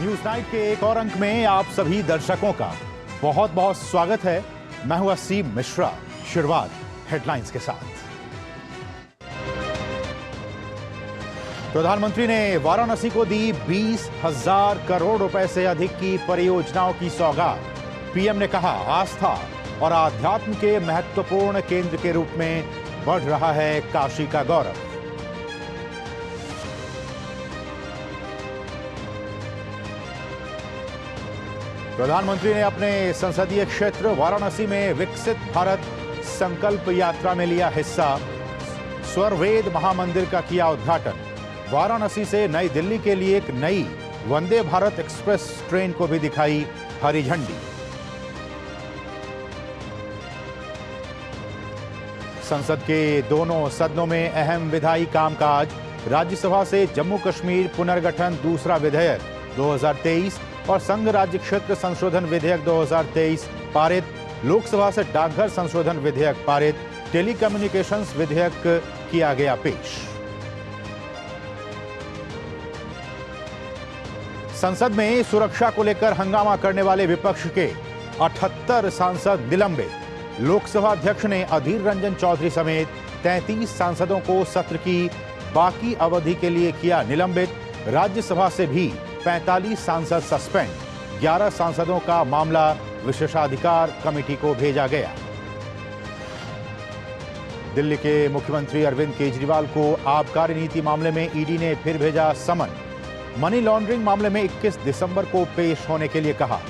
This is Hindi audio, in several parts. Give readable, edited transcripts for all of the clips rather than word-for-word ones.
न्यूज नाइट के एक और अंक में आप सभी दर्शकों का बहुत बहुत स्वागत है। मैं हूं असीम मिश्रा। शुरुआत हेडलाइंस के साथ। प्रधानमंत्री ने वाराणसी को दी 20,000 करोड़ रुपए से अधिक की परियोजनाओं की सौगात। पीएम ने कहा, आस्था और आध्यात्म के महत्वपूर्ण केंद्र के रूप में बढ़ रहा है काशी का गौरव। प्रधानमंत्री ने अपने संसदीय क्षेत्र वाराणसी में विकसित भारत संकल्प यात्रा में लिया हिस्सा। स्वरवेद महामंदिर का किया उद्घाटन। वाराणसी से नई दिल्ली के लिए एक नई वंदे भारत एक्सप्रेस ट्रेन को भी दिखाई हरी झंडी। संसद के दोनों सदनों में अहम विधायी कामकाज। राज्यसभा से जम्मू कश्मीर पुनर्गठन दूसरा विधेयक 2023 और संघ राज्य क्षेत्र संशोधन विधेयक 2023 पारित। लोकसभा से डाकघर संशोधन विधेयक पारित। टेलीकम्युनिकेशंस विधेयक किया गया पेश। संसद में सुरक्षा को लेकर हंगामा करने वाले विपक्ष के 78 सांसद निलंबित। लोकसभा अध्यक्ष ने अधीर रंजन चौधरी समेत 33 सांसदों को सत्र की बाकी अवधि के लिए किया निलंबित। राज्यसभा से भी 45 सांसद सस्पेंड। 11 सांसदों का मामला विशेषाधिकार कमेटी को भेजा गया। दिल्ली के मुख्यमंत्री अरविंद केजरीवाल को आबकारी नीति मामले में ईडी ने फिर भेजा समन। मनी लॉन्ड्रिंग मामले में 21 दिसंबर को पेश होने के लिए कहा।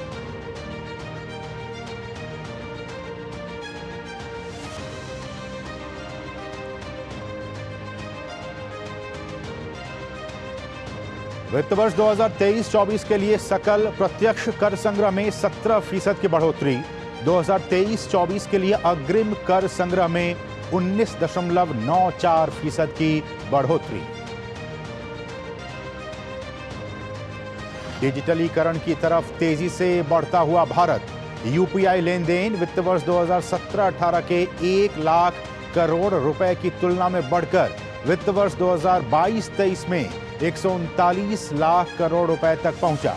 वित्त वर्ष 2023-24 के लिए सकल प्रत्यक्ष कर संग्रह में 17% की बढ़ोतरी। 2023-24 के लिए अग्रिम कर संग्रह में 19.94% की बढ़ोतरी। डिजिटलीकरण की तरफ तेजी से बढ़ता हुआ भारत। यूपीआई लेन देन वित्त वर्ष 2017-18 के 1 लाख करोड़ रुपए की तुलना में बढ़कर वित्त वर्ष 2022-23 में 139 लाख करोड़ रुपए तक पहुंचा।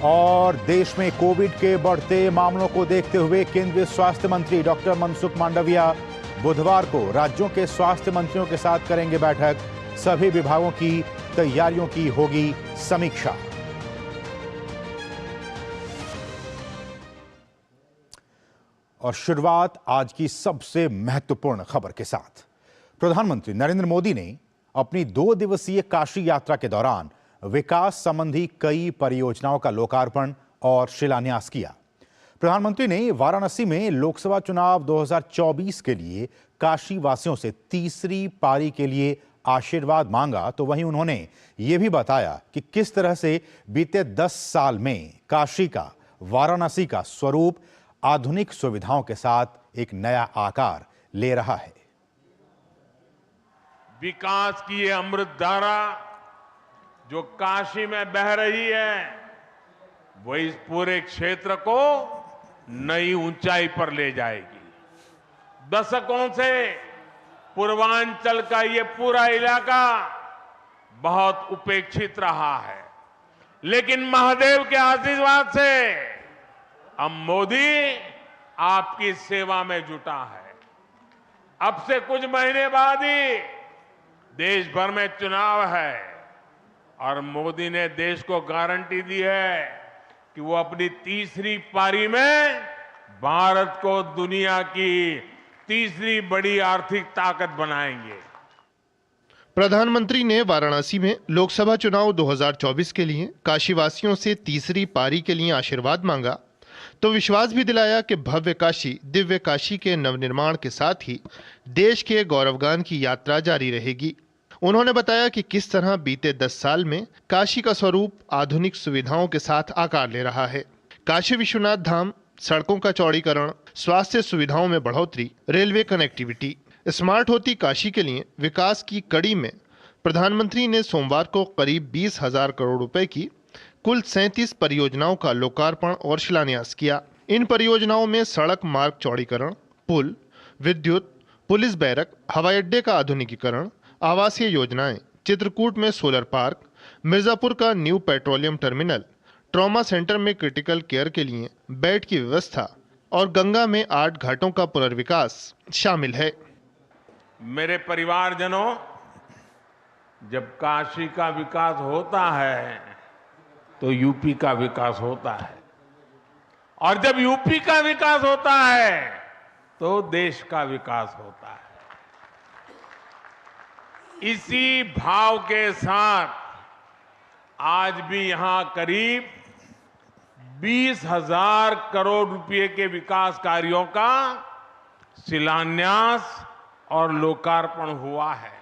और देश में कोविड के बढ़ते मामलों को देखते हुए केंद्रीय स्वास्थ्य मंत्री डॉक्टर मनसुख मांडविया बुधवार को राज्यों के स्वास्थ्य मंत्रियों के साथ करेंगे बैठक। सभी विभागों की तैयारियों की होगी समीक्षा। और शुरुआत आज की सबसे महत्वपूर्ण खबर के साथ। प्रधानमंत्री नरेंद्र मोदी ने अपनी 2 दिवसीय काशी यात्रा के दौरान विकास संबंधी कई परियोजनाओं का लोकार्पण और शिलान्यास किया। प्रधानमंत्री ने वाराणसी में लोकसभा चुनाव 2024 के लिए काशी वासियों से तीसरी पारी के लिए आशीर्वाद मांगा, तो वहीं उन्होंने ये भी बताया कि किस तरह से बीते 10 साल में काशी का, वाराणसी का स्वरूप आधुनिक सुविधाओं के साथ एक नया आकार ले रहा है। विकास की ये अमृत धारा जो काशी में बह रही है, वो इस पूरे क्षेत्र को नई ऊंचाई पर ले जाएगी। दशकों से पूर्वांचल का ये पूरा इलाका बहुत उपेक्षित रहा है, लेकिन महादेव के आशीर्वाद से अब मोदी आपकी सेवा में जुटा है। अब से कुछ महीने बाद ही देश भर में चुनाव है और मोदी ने देश को गारंटी दी है कि वो अपनी तीसरी पारी में भारत को दुनिया की तीसरी बड़ी आर्थिक ताकत बनाएंगे। प्रधानमंत्री ने वाराणसी में लोकसभा चुनाव 2024 के लिए काशीवासियों से तीसरी पारी के लिए आशीर्वाद मांगा, तो विश्वास भी दिलाया कि भव्य काशी, दिव्य काशी के नवनिर्माण के साथ ही देश के गौरवगान की यात्रा जारी रहेगी। उन्होंने बताया कि किस तरह बीते 10 साल में काशी का स्वरूप आधुनिक सुविधाओं के साथ आकार ले रहा है। काशी विश्वनाथ धाम, सड़कों का चौड़ीकरण, स्वास्थ्य सुविधाओं में बढ़ोतरी, रेलवे कनेक्टिविटी, स्मार्ट होती काशी के लिए विकास की कड़ी में प्रधानमंत्री ने सोमवार को करीब 20,000 करोड़ रुपए की कुल 37 परियोजनाओं का लोकार्पण और शिलान्यास किया। इन परियोजनाओं में सड़क मार्ग चौड़ीकरण, पुल, विद्युत, पुलिस बैरक, हवाई अड्डे का आधुनिकीकरण, आवासीय योजनाएं, चित्रकूट में सोलर पार्क, मिर्जापुर का new petroleum terminal, trauma centre में क्रिटिकल केयर के लिए बेड की व्यवस्था और गंगा में 8 घाटों का पुनर्विकास शामिल है। मेरे परिवारजनों, जब काशी का विकास होता है तो यूपी का विकास होता है, और जब यूपी का विकास होता है तो देश का विकास होता है। इसी भाव के साथ आज भी यहां करीब 20,000 करोड़ रुपए के विकास कार्यों का शिलान्यास और लोकार्पण हुआ है।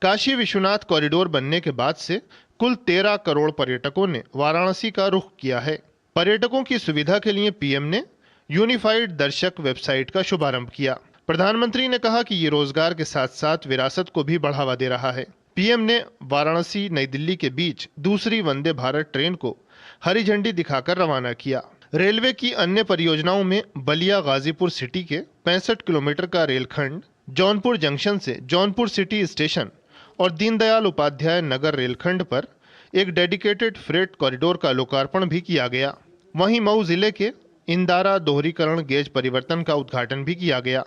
काशी विश्वनाथ कॉरिडोर बनने के बाद से कुल 13 करोड़ पर्यटकों ने वाराणसी का रुख किया है। पर्यटकों की सुविधा के लिए पीएम ने यूनिफाइड दर्शक वेबसाइट का शुभारंभ किया। प्रधानमंत्री ने कहा कि ये रोजगार के साथ साथ विरासत को भी बढ़ावा दे रहा है। पीएम ने वाराणसी नई दिल्ली के बीच दूसरी वंदे भारत ट्रेन को हरी झंडी दिखाकर रवाना किया। रेलवे की अन्य परियोजनाओं में बलिया गाजीपुर सिटी के 65 किलोमीटर का रेलखंड, जौनपुर जंक्शन से जौनपुर सिटी स्टेशन और दीनदयाल उपाध्याय नगर रेलखंड पर एक डेडिकेटेड फ्रेट कॉरिडोर का लोकार्पण भी किया गया। वहीं मऊ जिले के इंदारा दोहरीकरण गेज परिवर्तन का उद्घाटन भी किया गया।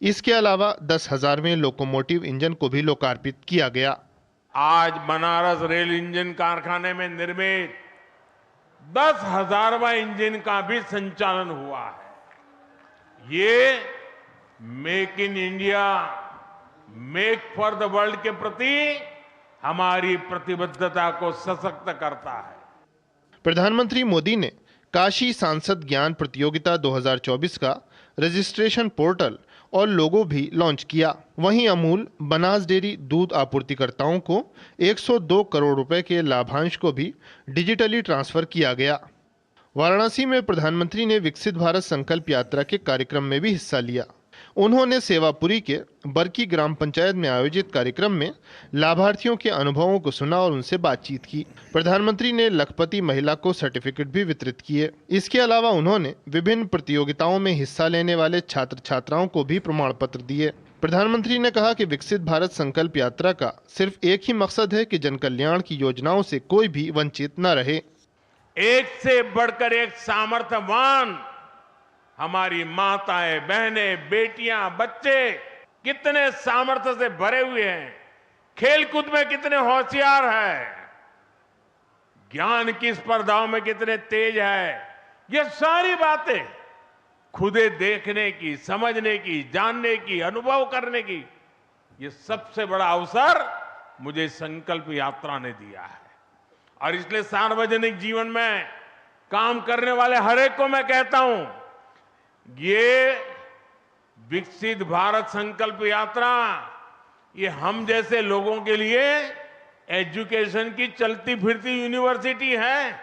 इसके अलावा 10,000वें लोकोमोटिव इंजन को भी लोकार्पित किया गया। आज बनारस रेल इंजन कारखाने में निर्मित 10,000वां इंजन का भी संचालन हुआ है। ये make in India, make for the world के प्रति हमारी प्रतिबद्धता को सशक्त करता है। प्रधानमंत्री मोदी ने काशी सांसद ज्ञान प्रतियोगिता 2024 का रजिस्ट्रेशन पोर्टल और लोगो भी लॉन्च किया। वहीं अमूल, बनास डेयरी दूध आपूर्तिकर्ताओं को 102 करोड़ रुपए के लाभांश को भी डिजिटली ट्रांसफर किया गया। वाराणसी में प्रधानमंत्री ने विकसित भारत संकल्प यात्रा के कार्यक्रम में भी हिस्सा लिया। उन्होंने सेवापुरी के बरकी ग्राम पंचायत में आयोजित कार्यक्रम में लाभार्थियों के अनुभवों को सुना और उनसे बातचीत की। प्रधानमंत्री ने लखपति महिला को सर्टिफिकेट भी वितरित किए। इसके अलावा उन्होंने विभिन्न प्रतियोगिताओं में हिस्सा लेने वाले छात्र छात्राओं को भी प्रमाण पत्र दिए। प्रधानमंत्री ने कहा कि विकसित भारत संकल्प यात्रा का सिर्फ एक ही मकसद है कि जन कल्याण की योजनाओं से कोई भी वंचित न रहे। एक से बढ़कर एक सामर्थ्यवान हमारी माताएं, बहनें, बेटियां, बच्चे कितने सामर्थ्य से भरे हुए हैं, खेलकूद में कितने होशियार हैं, ज्ञान की स्पर्धाओं में कितने तेज है, ये सारी बातें खुदे देखने की, समझने की, जानने की, अनुभव करने की, ये सबसे बड़ा अवसर मुझे संकल्प यात्रा ने दिया है। और इसलिए सार्वजनिक जीवन में काम करने वाले हर एक को मैं कहता हूं, ये विकसित भारत संकल्प यात्रा ये हम जैसे लोगों के लिए एजुकेशन की चलती फिरती यूनिवर्सिटी है।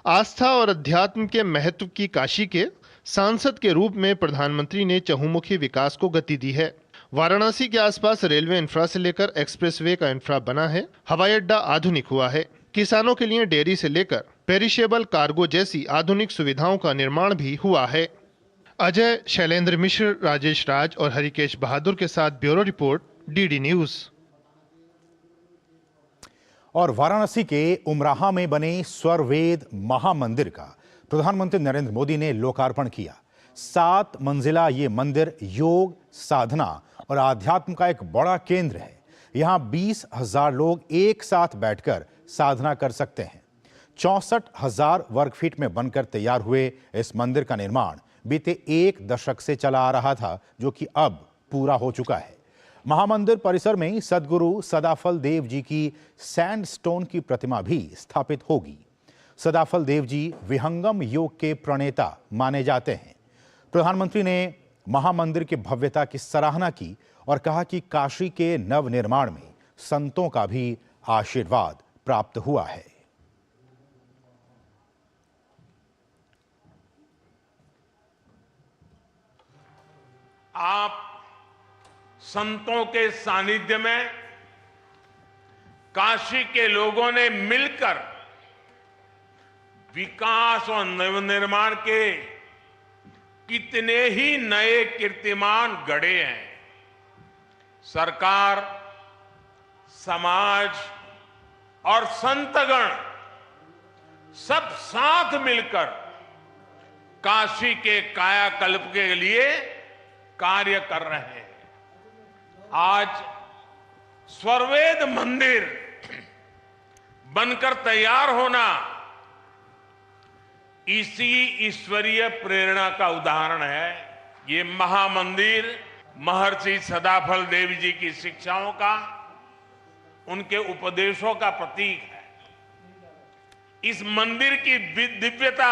आस्था और अध्यात्म के महत्व की काशी के सांसद के रूप में प्रधानमंत्री ने चहुमुखी विकास को गति दी है। वाराणसी के आसपास रेलवे इंफ्रा से लेकर एक्सप्रेसवे का इंफ्रा बना है। हवाई अड्डा आधुनिक हुआ है। किसानों के लिए डेयरी से लेकर पेरिशेबल कार्गो जैसी आधुनिक सुविधाओं का निर्माण भी हुआ है। अजय, शैलेंद्र मिश्र, राजेश राज और हरिकेश बहादुर के साथ ब्यूरो रिपोर्ट, डीडी न्यूज। और वाराणसी के उमराहा में बने स्वरवेद महामंदिर का प्रधानमंत्री नरेंद्र मोदी ने लोकार्पण किया। 7 मंजिला ये मंदिर योग, साधना और आध्यात्म का एक बड़ा केंद्र है। यहां 20,000 लोग एक साथ बैठकर साधना कर सकते हैं। 64,000 वर्ग फीट में बनकर तैयार हुए इस मंदिर का निर्माण बीते 1 दशक से चला आ रहा था, जो कि अब पूरा हो चुका है। महामंदिर परिसर में सदगुरु सदाफल देव जी की सैंडस्टोन की प्रतिमा भी स्थापित होगी। सदाफल देव जी विहंगम योग के प्रणेता माने जाते हैं। प्रधानमंत्री ने महामंदिर की भव्यता की सराहना की और कहा कि काशी के नवनिर्माण में संतों का भी आशीर्वाद प्राप्त हुआ है। आप संतों के सानिध्य में काशी के लोगों ने मिलकर विकास और नवनिर्माण के कितने ही नए कीर्तिमान गढ़े हैं। सरकार, समाज और संतगण सब साथ मिलकर काशी के कायाकल्प के लिए कार्य कर रहे हैं। आज स्वर्वेद मंदिर बनकर तैयार होना इसी ईश्वरीय प्रेरणा का उदाहरण है। ये महामंदिर महर्षि सदाफल देव जी की शिक्षाओं का, उनके उपदेशों का प्रतीक है। इस मंदिर की दिव्यता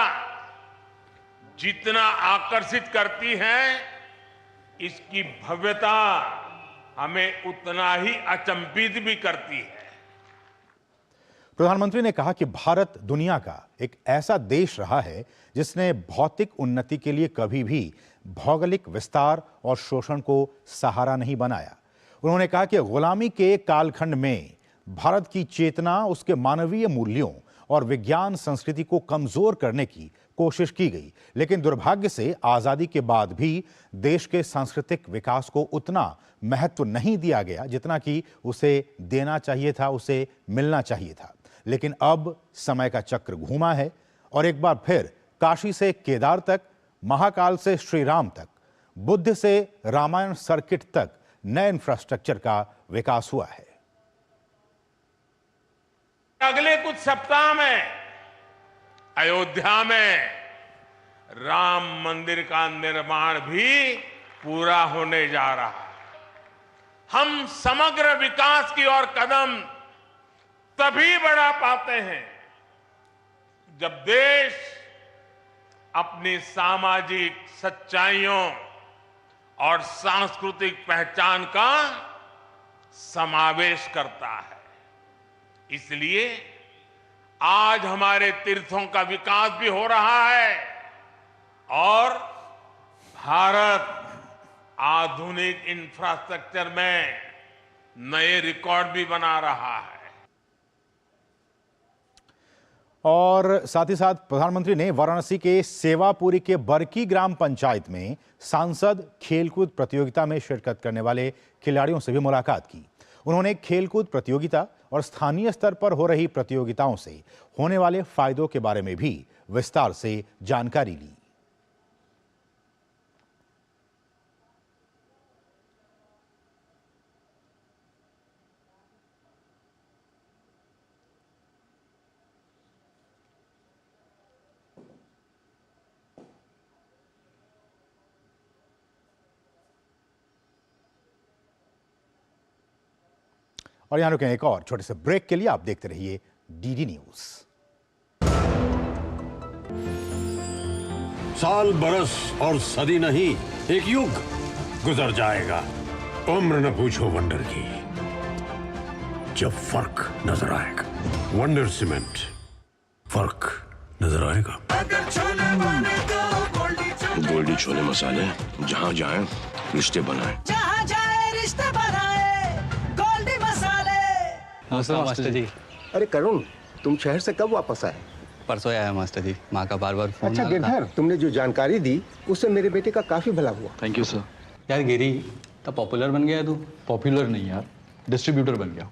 जितना आकर्षित करती है, इसकी भव्यता हमें उतना ही अचंभित भी करती है। प्रधानमंत्री ने कहा कि भारत दुनिया का एक ऐसा देश रहा है जिसने भौतिक उन्नति के लिए कभी भी भौगोलिक विस्तार और शोषण को सहारा नहीं बनाया। उन्होंने कहा कि गुलामी के कालखंड में भारत की चेतना, उसके मानवीय मूल्यों और विज्ञान संस्कृति को कमजोर करने की कोशिश की गई, लेकिन दुर्भाग्य से आजादी के बाद भी देश के सांस्कृतिक विकास को उतना महत्व नहीं दिया गया जितना कि उसे देना चाहिए था, उसे मिलना चाहिए था। लेकिन अब समय का चक्र घूमा है और एक बार फिर काशी से केदार तक, महाकाल से श्री राम तक, बुद्ध से रामायण सर्किट तक नए इंफ्रास्ट्रक्चर का विकास हुआ है। अगले कुछ सप्ताह में अयोध्या में राम मंदिर का निर्माण भी पूरा होने जा रहा है। हम समग्र विकास की ओर कदम तभी बढ़ा पाते हैं जब देश अपनी सामाजिक सच्चाइयों और सांस्कृतिक पहचान का समावेश करता है। इसलिए आज हमारे तीर्थों का विकास भी हो रहा है और भारत आधुनिक इंफ्रास्ट्रक्चर में नए रिकॉर्ड भी बना रहा है। और साथ ही साथ प्रधानमंत्री ने वाराणसी के सेवापुरी के बरकी ग्राम पंचायत में सांसद खेलकूद प्रतियोगिता में शिरकत करने वाले खिलाड़ियों से भी मुलाकात की। उन्होंने खेलकूद प्रतियोगिता और स्थानीय स्तर पर हो रही प्रतियोगिताओं से होने वाले फायदों के बारे में भी विस्तार से जानकारी ली। और यहां रुकें एक और छोटे से ब्रेक के लिए। आप देखते रहिए डीडी न्यूज। साल, बरस और सदी नहीं, एक युग गुजर जाएगा। उम्र न पूछो वंडर की, जब फर्क नजर आएगा। वंडर सीमेंट, फर्क नजर आएगा। गोल्डी छोले मसाले, जहाँ जाए रिश्ते बनाए, जहाँ जाए रिश्ते बनाए, गोल्डी मसाले। नमस्ते मास्टर जी। अरे करुण, तुम शहर से कब वापस आए? परसों आया मास्टर जी, माँ का बार बार फोन। अच्छा गिरधर, तुमने जो जानकारी दी उससे मेरे बेटे का काफी भला हुआ। Thank you sir. यार गिरी, तो पॉपुलर बन गया तू। पॉपुलर नहीं यार, डिस्ट्रीब्यूटर बन गया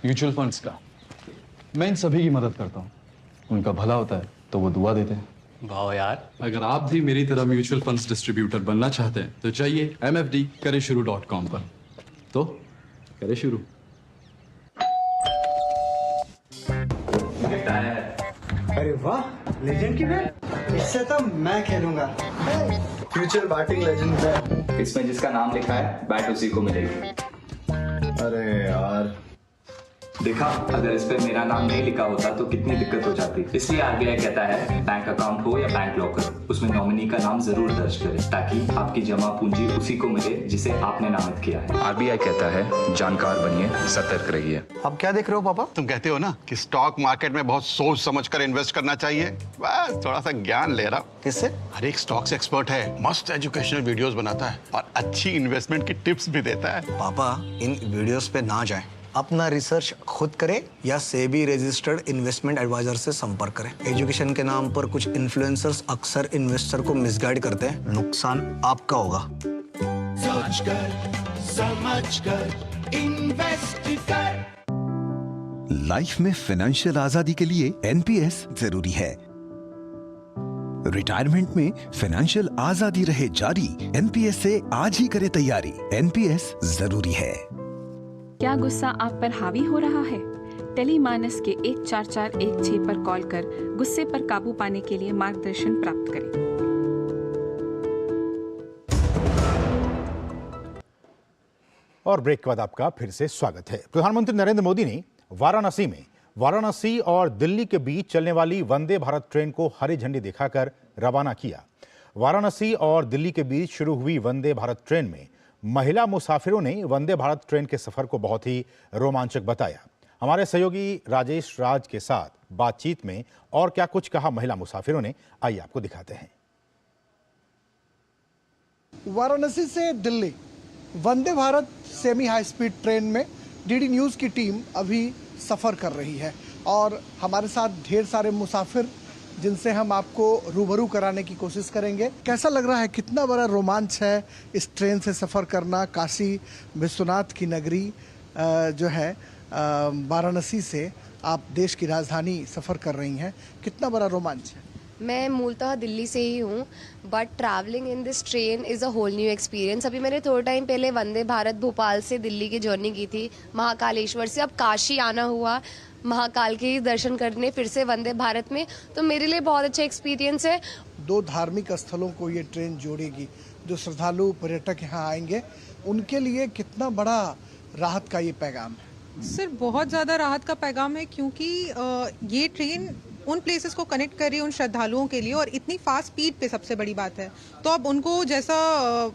म्यूचुअल फंड्स का। मैं इन सभी की मदद करता हूँ, उनका भला होता है तो वो दुआ देते हैं। वाह यार। अगर आप भी मेरी तरह म्यूचुअल फंड्स डिस्ट्रीब्यूटर बनना चाहते हैं तो जाइए mfdkareshuru.com पर। तो करें शुरू। अरे वाह, लेजेंड की बैट। इससे तो मैं खेलूंगा। Future batting legend bat. इसमें जिसका नाम लिखा है बैट उसी को मिलेगी। अरे यार, देखा, अगर इस पे मेरा नाम नहीं लिखा होता तो कितनी दिक्कत हो जाती। इसलिए आरबीआई कहता है बैंक अकाउंट हो या बैंक लॉकर, उसमें नॉमिनी का नाम जरूर दर्ज करें ताकि आपकी जमा पूंजी उसी को मिले जिसे आपने नामित किया है। आरबीआई कहता है जानकार बनिए, सतर्क रहिए। अब क्या देख रहे हो पापा? तुम कहते हो ना कि स्टॉक मार्केट में बहुत सोच समझ कर इन्वेस्ट करना चाहिए, बस थोड़ा सा ज्ञान ले रहा हूँ। किससे? हर एक स्टॉक्स एक्सपर्ट है, मस्त एजुकेशनल वीडियोस बनाता है और अच्छी इन्वेस्टमेंट की टिप्स भी देता है। पापा इन वीडियोस पे ना जाएं, अपना रिसर्च खुद करें या सेबी रजिस्टर्ड इन्वेस्टमेंट एडवाइजर से संपर्क करें। एजुकेशन के नाम पर कुछ इन्फ्लुएंसर्स अक्सर इन्वेस्टर को मिसगाइड करते हैं, नुकसान आपका होगा। सोच कर समझ कर इन्वेस्ट कर। लाइफ में फाइनेंशियल आजादी के लिए एनपीएस जरूरी है। रिटायरमेंट में फाइनेंशियल आजादी रहे जारी, एनपीएस से आज ही करें तैयारी। एनपीएस जरूरी है। क्या गुस्सा आप पर हावी हो रहा है? टेलीमानस के 14416 पर कॉल कर गुस्से पर काबू पाने के लिए मार्गदर्शन प्राप्त करें। और ब्रेक के बाद आपका फिर से स्वागत है। प्रधानमंत्री नरेंद्र मोदी ने वाराणसी और दिल्ली के बीच चलने वाली वंदे भारत ट्रेन को हरी झंडी दिखाकर रवाना किया। वाराणसी और दिल्ली के बीच शुरू हुई वंदे भारत ट्रेन में महिला मुसाफिरों ने वंदे भारत ट्रेन के सफर को बहुत ही रोमांचक बताया। हमारे सहयोगी राजेश राज के साथ बातचीत में और क्या कुछ कहा महिला मुसाफिरों ने, आइए आपको दिखाते हैं। वाराणसी से Delhi Vande Bharat semi high speed train में डीडी न्यूज़ की टीम अभी सफ़र कर रही है और हमारे साथ ढेर सारे मुसाफिर जिनसे हम आपको रूबरू कराने की कोशिश करेंगे। कैसा लग रहा है, कितना बड़ा रोमांच है इस ट्रेन से सफ़र करना? काशी विश्वनाथ की नगरी जो है वाराणसी से आप देश की राजधानी सफ़र कर रही हैं, कितना बड़ा रोमांच है? मैं मूलतः दिल्ली से ही हूँ, but travelling in this train is a whole new experience. अभी मैंने थोड़ा टाइम पहले वंदे भारत भोपाल से दिल्ली की जर्नी की थी, महाकालेश्वर से। अब काशी आना हुआ महाकाल के ही दर्शन करने फिर से वंदे भारत में, तो मेरे लिए बहुत अच्छा एक्सपीरियंस है। 2 धार्मिक स्थलों को ये ट्रेन जोड़ेगी। जो श्रद्धालु पर्यटक यहाँ आएंगे उनके लिए कितना बड़ा राहत का ये पैगाम है? सर, बहुत ज़्यादा राहत का पैगाम है, क्योंकि ये ट्रेन उन प्लेसेस को कनेक्ट कर रही है उन श्रद्धालुओं के लिए, और इतनी फास्ट स्पीड पे सबसे बड़ी बात है। तो अब उनको, जैसा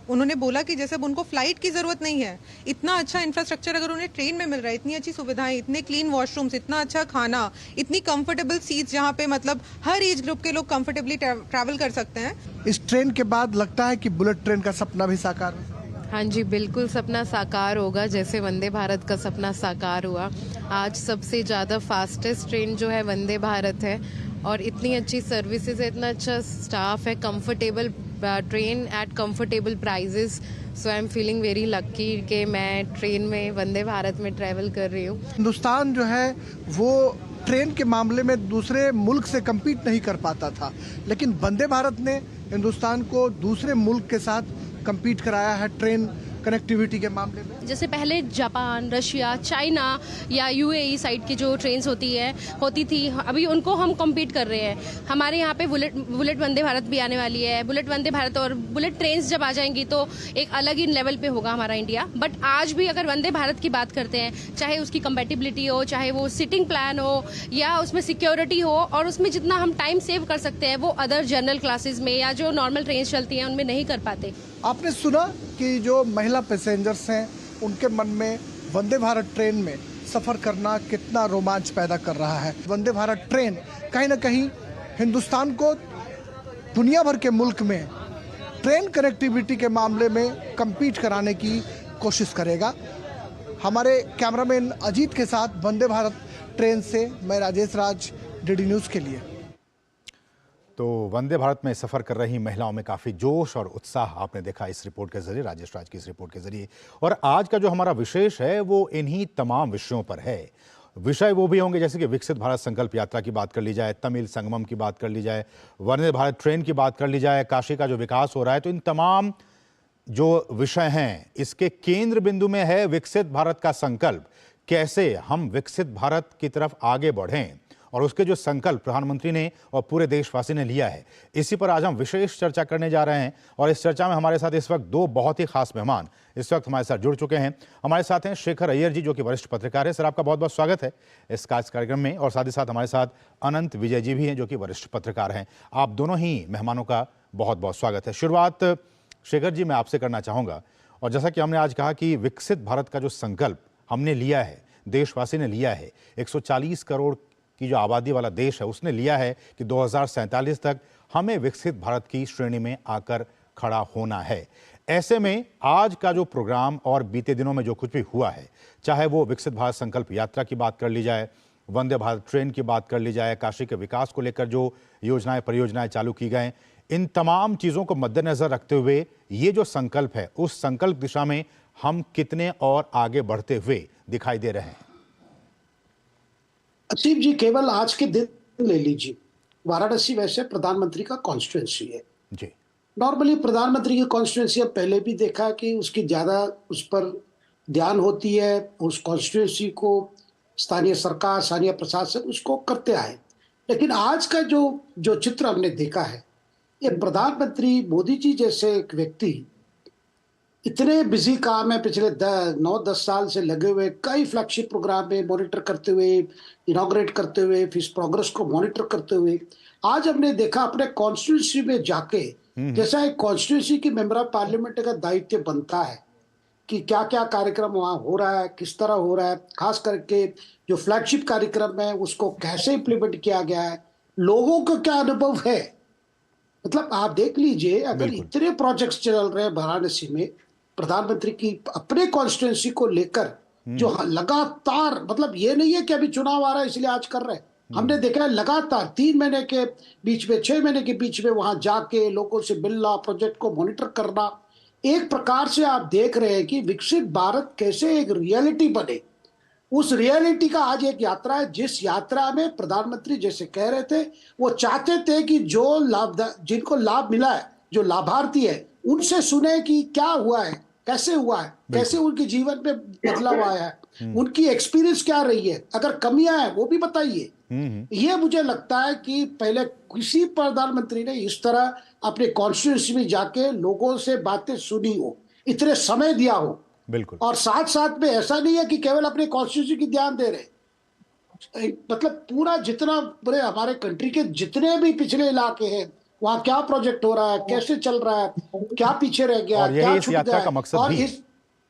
उन्होंने बोला कि जैसे अब उनको फ्लाइट की ज़रूरत नहीं है, इतना अच्छा इंफ्रास्ट्रक्चर अगर उन्हें ट्रेन में मिल रहा है, इतनी अच्छी सुविधाएं, इतने क्लीन वॉशरूम्स, इतना अच्छा खाना, इतनी कंफर्टेबल सीट्स जहाँ पे मतलब हर एज ग्रुप के लोग कंफर्टेबली ट्रैवल कर सकते हैं। इस ट्रेन के बाद लगता है कि बुलेट ट्रेन का सपना भी साकार हो? हाँ जी, बिल्कुल सपना साकार होगा, जैसे वंदे भारत का सपना साकार हुआ। आज सबसे ज़्यादा फास्टेस्ट ट्रेन जो है वंदे भारत है, और इतनी अच्छी सर्विसेज है, इतना अच्छा स्टाफ है, comfortable train at comfortable prices. So I am feeling very lucky कि मैं ट्रेन में वंदे भारत में ट्रैवल कर रही हूँ। हिंदुस्तान जो है वो ट्रेन के मामले में दूसरे मुल्क से कम्पीट नहीं कर पाता था, लेकिन वंदे भारत ने हिंदुस्तान को दूसरे मुल्क के साथ कम्पीट कराया है ट्रेन कनेक्टिविटी के मामले में। जैसे पहले जापान, रशिया, चाइना या यूएई साइड की जो ट्रेन्स होती थी, अभी उनको हम कम्पीट कर रहे हैं। हमारे यहाँ पे बुलेट वंदे भारत भी आने वाली है। बुलेट वंदे भारत और बुलेट ट्रेन्स जब आ जाएंगी तो एक अलग ही लेवल पे होगा हमारा इंडिया। बट आज भी अगर वंदे भारत की बात करते हैं, चाहे उसकी कंपैटिबिलिटी हो, चाहे वो सिटिंग प्लान हो, या उसमें सिक्योरिटी हो, और उसमें जितना हम टाइम सेव कर सकते हैं वो अदर जनरल क्लासेस में या जो नॉर्मल ट्रेन चलती हैं उनमें नहीं कर पाते। आपने सुना कि जो महिला पैसेंजर्स हैं उनके मन में वंदे भारत ट्रेन में सफ़र करना कितना रोमांच पैदा कर रहा है। वंदे भारत ट्रेन कहीं ना कहीं हिंदुस्तान को दुनिया भर के मुल्क में ट्रेन कनेक्टिविटी के मामले में कम्पीट कराने की कोशिश करेगा। हमारे कैमरामैन अजीत के साथ वंदे भारत ट्रेन से मैं राजेश राज, डीडी न्यूज़ के लिए। तो वंदे भारत में सफ़र कर रही महिलाओं में काफ़ी जोश और उत्साह आपने देखा इस रिपोर्ट के जरिए, राजेश राज की इस रिपोर्ट के जरिए। और आज का जो हमारा विशेष है वो इन्हीं तमाम विषयों पर है। विषय वो भी होंगे जैसे कि विकसित भारत संकल्प यात्रा की बात कर ली जाए, तमिल संगमम की बात कर ली जाए, वंदे भारत ट्रेन की बात कर ली जाए, काशी का जो विकास हो रहा है। तो इन तमाम जो विषय हैं इसके केंद्र बिंदु में है विकसित भारत का संकल्प। कैसे हम विकसित भारत की तरफ आगे बढ़ें और उसके जो संकल्प प्रधानमंत्री ने और पूरे देशवासी ने लिया है, इसी पर आज हम विशेष चर्चा करने जा रहे हैं। और इस चर्चा में हमारे साथ इस वक्त 2 बहुत ही खास मेहमान इस वक्त हमारे साथ जुड़ चुके हैं। हमारे साथ हैं शेखर अय्यर जी, जो कि वरिष्ठ पत्रकार हैं। सर, आपका बहुत बहुत स्वागत है इस कार्यक्रम में। और साथ ही साथ हमारे साथ अनंत विजय जी भी हैं, जो कि वरिष्ठ पत्रकार हैं। आप दोनों ही मेहमानों का बहुत बहुत स्वागत है। शुरुआत शेखर जी मैं आपसे करना चाहूँगा। और जैसा कि हमने आज कहा कि विकसित भारत का जो संकल्प हमने लिया है, देशवासी ने लिया है, 140 करोड़ की जो आबादी वाला देश है उसने लिया है कि 2047 तक हमें विकसित भारत की श्रेणी में आकर खड़ा होना है। ऐसे में आज का जो प्रोग्राम और बीते दिनों में जो कुछ भी हुआ है, चाहे वो विकसित भारत संकल्प यात्रा की बात कर ली जाए, वंदे भारत ट्रेन की बात कर ली जाए, काशी के विकास को लेकर जो योजनाएं परियोजनाएं चालू की गए, इन तमाम चीजों को मद्देनजर रखते हुए ये जो संकल्प है, उस संकल्प दिशा में हम कितने और आगे बढ़ते हुए दिखाई दे रहे हैं? असीम जी, केवल आज के दिन ले लीजिए, वाराणसी वैसे प्रधानमंत्री का कॉन्स्टिट्यूंसी है जी। नॉर्मली प्रधानमंत्री की कॉन्स्टिट्यूंसी अब पहले भी देखा कि उसकी ज्यादा उस पर ध्यान होती है, उस कॉन्स्टिट्यूंसी को स्थानीय सरकार, स्थानीय प्रशासन उसको करते आए। लेकिन आज का जो चित्र हमने देखा है, ये प्रधानमंत्री मोदी जी जैसे एक व्यक्ति इतने बिजी काम है, पिछले 9-10 साल से लगे हुए, कई फ्लैगशिप प्रोग्राम में मॉनिटर करते हुए, इनॉग्रेट करते हुए, फिर इस प्रोग्रेस को मॉनिटर करते हुए, आज हमने देखा अपने कॉन्स्टिट्यूंसी में जाके, जैसा एक कॉन्स्टिट्यूंसी की मेंबर ऑफ पार्लियामेंट का दायित्व बनता है कि क्या क्या कार्यक्रम वहाँ हो रहा है, किस तरह हो रहा है, खास करके जो फ्लैगशिप कार्यक्रम है उसको कैसे इम्प्लीमेंट किया गया है, लोगों का क्या अनुभव है। मतलब आप देख लीजिए, अगर इतने प्रोजेक्ट्स चल रहे हैं वाराणसी में प्रधानमंत्री की अपने कॉन्स्टिट्यूंसी को लेकर, जो लगातार, मतलब ये नहीं है कि अभी चुनाव आ रहा है इसलिए आज कर रहे हैं, हमने देखा है लगातार 3 महीने के बीच में, 6 महीने के बीच में वहां जाके लोगों से मिलना, प्रोजेक्ट को मॉनिटर करना। एक प्रकार से आप देख रहे हैं कि विकसित भारत कैसे एक रियलिटी बने, उस रियलिटी का आज एक यात्रा है, जिस यात्रा में प्रधानमंत्री जैसे कह रहे थे, वो चाहते थे कि जिनको लाभ मिला है, जो लाभार्थी है, उनसे सुने कि क्या हुआ है, कैसे हुआ है, कैसे उनके जीवन में बदलाव आया है, उनकी एक्सपीरियंस क्या रही है, अगर कमियां हैं वो भी बताइए। ये मुझे लगता है कि पहले किसी प्रधानमंत्री ने इस तरह अपने कॉन्स्टिट्यूंसी में जाके लोगों से बातें सुनी हो, इतने समय दिया हो। बिल्कुल। और साथ साथ में ऐसा नहीं है कि केवल अपने कॉन्स्टिट्यूंसी की ध्यान दे रहे, मतलब पूरा जितना पूरे हमारे कंट्री के जितने भी पिछले इलाके हैं, वहाँ क्या प्रोजेक्ट हो रहा है, कैसे चल रहा है, क्या पीछे रह गया, क्या छूट गया है। और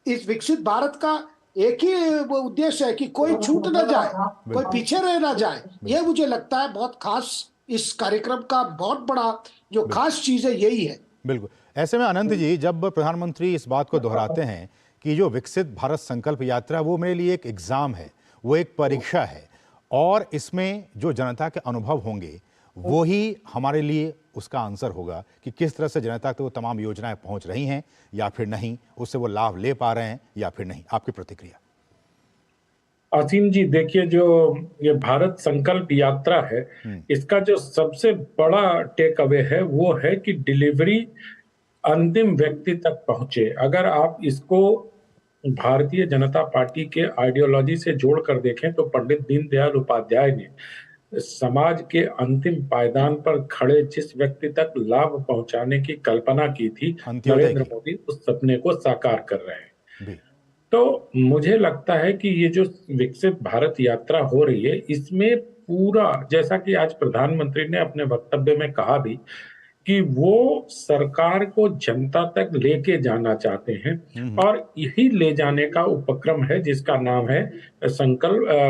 इस विकसित भारत का एक ही उद्देश्य है कि कोई छूट ना जाए, कोई पीछे रह ना जाए। ये मुझे लगता है बहुत खास, इस कार्यक्रम का बहुत बड़ा जो खास चीज है यही है। बिल्कुल। ऐसे में अनंत जी, जब प्रधानमंत्री इस बात को दोहराते हैं कि जो विकसित भारत संकल्प यात्रा वो मेरे लिए एक एग्जाम है, वो एक परीक्षा है, और इसमें जो जनता के अनुभव होंगे वो ही हमारे लिए उसका आंसर होगा कि किस तरह से जनता तक वो तमाम योजनाएं पहुंच रही हैं या फिर नहीं, उससे वो लाभ ले पा रहे हैं या फिर नहीं। आपकी प्रतिक्रिया? असीम जी, देखिए, जो ये भारत संकल्प यात्रा है, इसका जो सबसे बड़ा टेक अवे है वो है कि डिलीवरी अंतिम व्यक्ति तक पहुंचे। अगर आप इसको भारतीय जनता पार्टी के आइडियोलॉजी से जोड़कर देखें तो पंडित दीनदयाल उपाध्याय ने समाज के अंतिम पायदान पर खड़े जिस व्यक्ति तक लाभ पहुंचाने की कल्पना की थी, नरेंद्र मोदी उस सपने को साकार कर रहे हैं। तो मुझे लगता है कि ये जो विकसित भारत यात्रा हो रही है, इसमें पूरा, जैसा कि आज प्रधानमंत्री ने अपने वक्तव्य में कहा भी, कि वो सरकार को जनता तक लेके जाना चाहते हैं, और यही ले जाने का उपक्रम है जिसका नाम है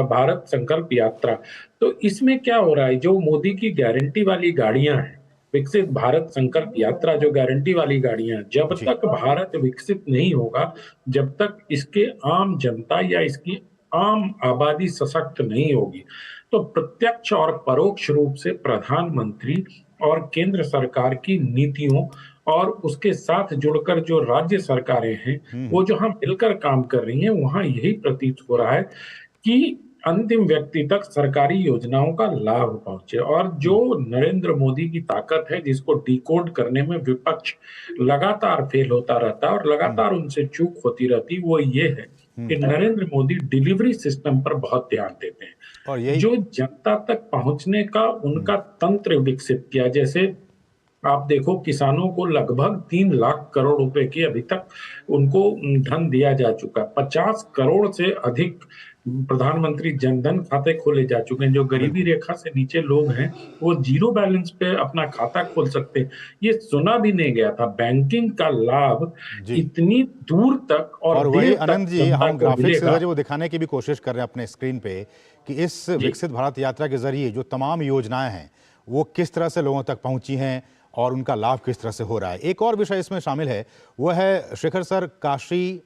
भारत संकल्प यात्रा। तो इसमें क्या हो रहा है, जो मोदी की गारंटी वाली गाड़ियां हैं, विकसित भारत संकल्प यात्रा जो गारंटी वाली गाड़ियां, जब तक भारत विकसित नहीं होगा, जब तक इसके आम जनता या इसकी आम आबादी सशक्त नहीं होगी, तो प्रत्यक्ष और परोक्ष रूप से प्रधानमंत्री और केंद्र सरकार की नीतियों और उसके साथ जुड़कर जो राज्य सरकारें हैं, वो जो हम मिलकर काम कर रही हैं, वहां यही प्रतीत हो रहा है कि अंतिम व्यक्ति तक सरकारी योजनाओं का लाभ पहुंचे। और जो नरेंद्र मोदी की ताकत है, जिसको डिकोड करने में विपक्ष लगातार फेल होता रहता है और लगातार उनसे चूक होती रहती, वो ये है कि नरेंद्र मोदी डिलीवरी सिस्टम पर बहुत ध्यान देते हैं, और जो जनता तक पहुंचने का उनका तंत्र विकसित किया। जैसे आप देखो, किसानों को लगभग 3 लाख करोड़ रुपए की अभी तक उनको धन दिया जा चुका है। 50 करोड़ से अधिक प्रधानमंत्री जनधन खाते खोले जा चुके हैं। जो गरीबी रेखा से नीचे लोग हैं, वो 0 बैलेंस पे अपना खाता खोल सकते हैं। ये सुना भी नहीं गया था। बैंकिंग का लाभ इतनी दूर तक और वही अनंत जी, हम ग्राफिक्स के जरिए वो दिखाने की भी कोशिश कर रहे हैं अपने स्क्रीन पे कि इस विकसित भारत यात्रा के जरिए जो तमाम योजनाएं हैं वो किस तरह से लोगों तक पहुंची हैं, और उनका लाभ किस तरह से हो रहा है। एक और विषय इसमें शामिल है, वह है शेखर सर काशी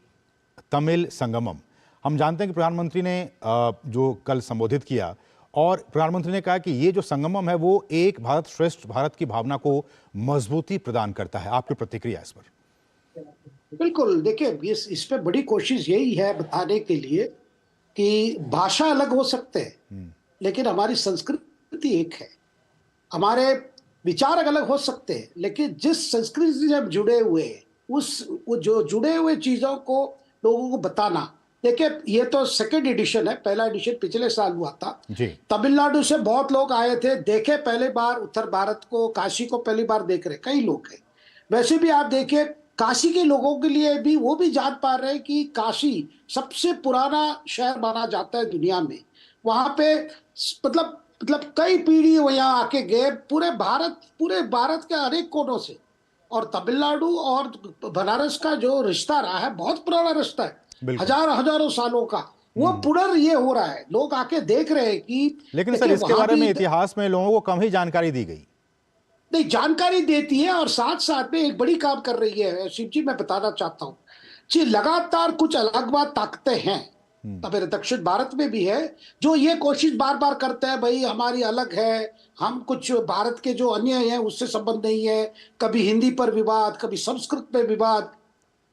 तमिल संगमम। हम जानते हैं कि प्रधानमंत्री ने जो कल संबोधित किया और प्रधानमंत्री ने कहा कि ये जो संगमम है वो एक भारत श्रेष्ठ भारत की भावना को मजबूती प्रदान करता है। आपकी प्रतिक्रिया इस पर? बिल्कुल, देखिए इस पे बड़ी कोशिश यही है बताने के लिए कि भाषा अलग हो सकते हैं लेकिन हमारी संस्कृति एक है, हमारे विचार अलग हो सकते हैं लेकिन जिस संस्कृति से हम जुड़े हुए हैं वो जो जुड़े हुए चीजों को लोगों को बताना। देखिए ये तो सेकंड एडिशन है, पहला एडिशन पिछले साल हुआ था। तमिलनाडु से बहुत लोग आए थे, देखे पहले बार उत्तर भारत को, काशी को पहली बार देख रहे कई लोग हैं। वैसे भी आप देखिए काशी के लोगों के लिए भी वो भी जान पा रहे हैं कि काशी सबसे पुराना शहर माना जाता है दुनिया में। वहां पे मतलब कई पीढ़ी यहाँ आके गए, पूरे भारत के अनेक कोनों से। और तमिलनाडु और बनारस का जो रिश्ता रहा है बहुत पुराना रिश्ता है, हजारों सालों का। वो पुनर् ये हो रहा है, लोग आके देख रहे हैं कि। लेकिन सर इसके बारे में इतिहास में लोगों को कम ही जानकारी दी गई। नहीं, जानकारी देती है और साथ साथ में एक बड़ी काम कर रही है शिव जी, मैं बताना चाहता हूँ जी, लगातार कुछ अलग बात ताकते हैं मेरे दक्षिण भारत में भी है जो ये कोशिश बार बार करते हैं भाई हमारी अलग है, हम कुछ भारत के जो अन्य हैं उससे संबंध नहीं है, कभी हिंदी पर विवाद, कभी संस्कृत पे विवाद।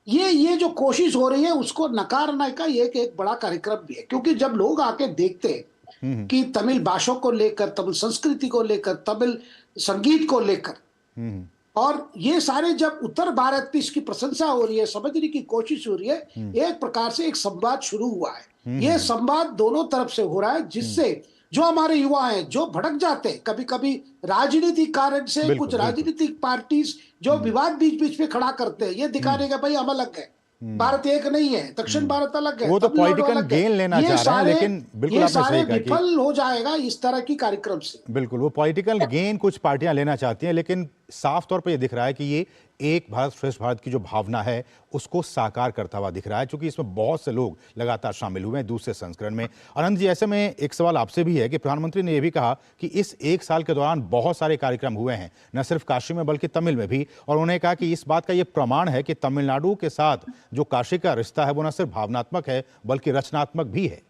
ये जो कोशिश हो रही है उसको नकारने का ये एक बड़ा कार्यक्रम भी है, क्योंकि जब लोग आके देखते हैं कि तमिल भाषा को लेकर, तमिल संस्कृति को लेकर, तमिल संगीत को लेकर, और ये सारे जब उत्तर भारत की इसकी प्रशंसा हो रही है, समझने की कोशिश हो रही है, एक प्रकार से एक संवाद शुरू हुआ है। ये संवाद दोनों तरफ से हो रहा है, जिससे जो हमारे युवा हैं जो भड़क जाते हैं कभी कभी राजनीतिक कारण से, कुछ राजनीतिक पार्टीज जो विवाद बीच बीच में खड़ा करते हैं ये दिखाने का भाई हम अलग है, भारत एक नहीं है, दक्षिण भारत अलग है, वो तो पॉलिटिकल गेन लेना चाह रहे हैं, लेकिन बिल्कुल आपने सही कहा कि विफल हो जाएगा इस तरह की कार्यक्रम से। बिल्कुल, वो पॉलिटिकल गेन कुछ पार्टियां लेना चाहती हैं, लेकिन साफ तौर पे ये दिख रहा है कि ये एक भारत श्रेष्ठ भारत की जो भावना है उसको साकार करता हुआ दिख रहा है, क्योंकि इसमें बहुत से लोग लगातार शामिल हुए हैं दूसरे संस्करण में। अनंत जी, ऐसे में एक सवाल आपसे भी है कि प्रधानमंत्री ने यह भी कहा कि इस एक साल के दौरान बहुत सारे कार्यक्रम हुए हैं, न सिर्फ काशी में बल्कि तमिल में भी, और उन्होंने कहा कि इस बात का ये प्रमाण है कि तमिलनाडु के साथ जो काशी का रिश्ता है वो न सिर्फ भावनात्मक है बल्कि रचनात्मक भी है।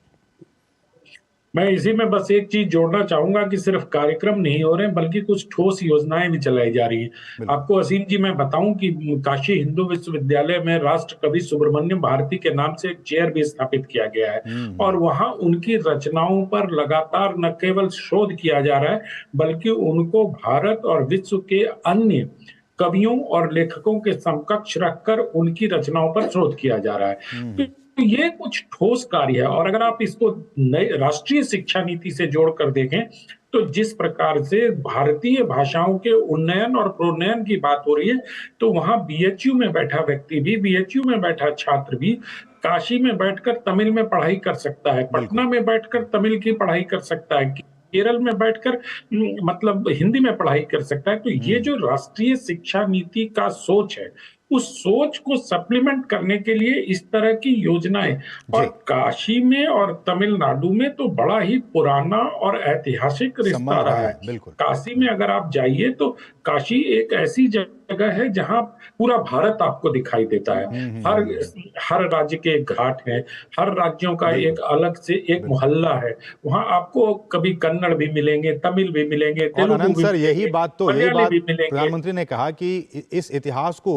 मैं इसी में बस एक चीज जोड़ना चाहूंगा कि सिर्फ कार्यक्रम नहीं हो रहे हैं बल्कि कुछ ठोस योजनाएं भी चलाई जा रही है। आपको असीम जी मैं बताऊं कि काशी हिंदू विश्वविद्यालय में राष्ट्र कवि सुब्रमण्यम भारती के नाम से एक चेयर भी स्थापित किया गया है और वहां उनकी रचनाओं पर लगातार न केवल शोध किया जा रहा है बल्कि उनको भारत और विश्व के अन्य कवियों और लेखकों के समकक्ष रखकर उनकी रचनाओं पर शोध किया जा रहा है। तो ये कुछ ठोस कार्य है, और अगर आप इसको नई राष्ट्रीय शिक्षा नीति से जोड़कर देखें तो जिस प्रकार से भारतीय भाषाओं के उन्नयन और प्रोन्नयन की बात हो रही है, तो वहां बीएचयू में बैठा व्यक्ति भी, बीएचयू में बैठा छात्र भी काशी में बैठकर तमिल में पढ़ाई कर सकता है, पटना में बैठकर तमिल की पढ़ाई कर सकता है, केरल में बैठकर मतलब हिंदी में पढ़ाई कर सकता है। तो ये जो राष्ट्रीय शिक्षा नीति का सोच है, उस सोच को सप्लीमेंट करने के लिए इस तरह की योजनाएं, और काशी में और तमिलनाडु में तो बड़ा ही पुराना और ऐतिहासिक रिश्ता रहा है। काशी में अगर आप जाइए तो काशी एक ऐसी जगह है जहां पूरा भारत आपको दिखाई देता है। हर राज्य के घाट है, हर राज्यों का एक अलग से एक मोहल्ला है, वहां आपको कभी कन्नड़ भी मिलेंगे, तमिल भी मिलेंगे, तेलुगु भी मिलेंगे, यही बात प्रधानमंत्री ने कहा कि इस इतिहास को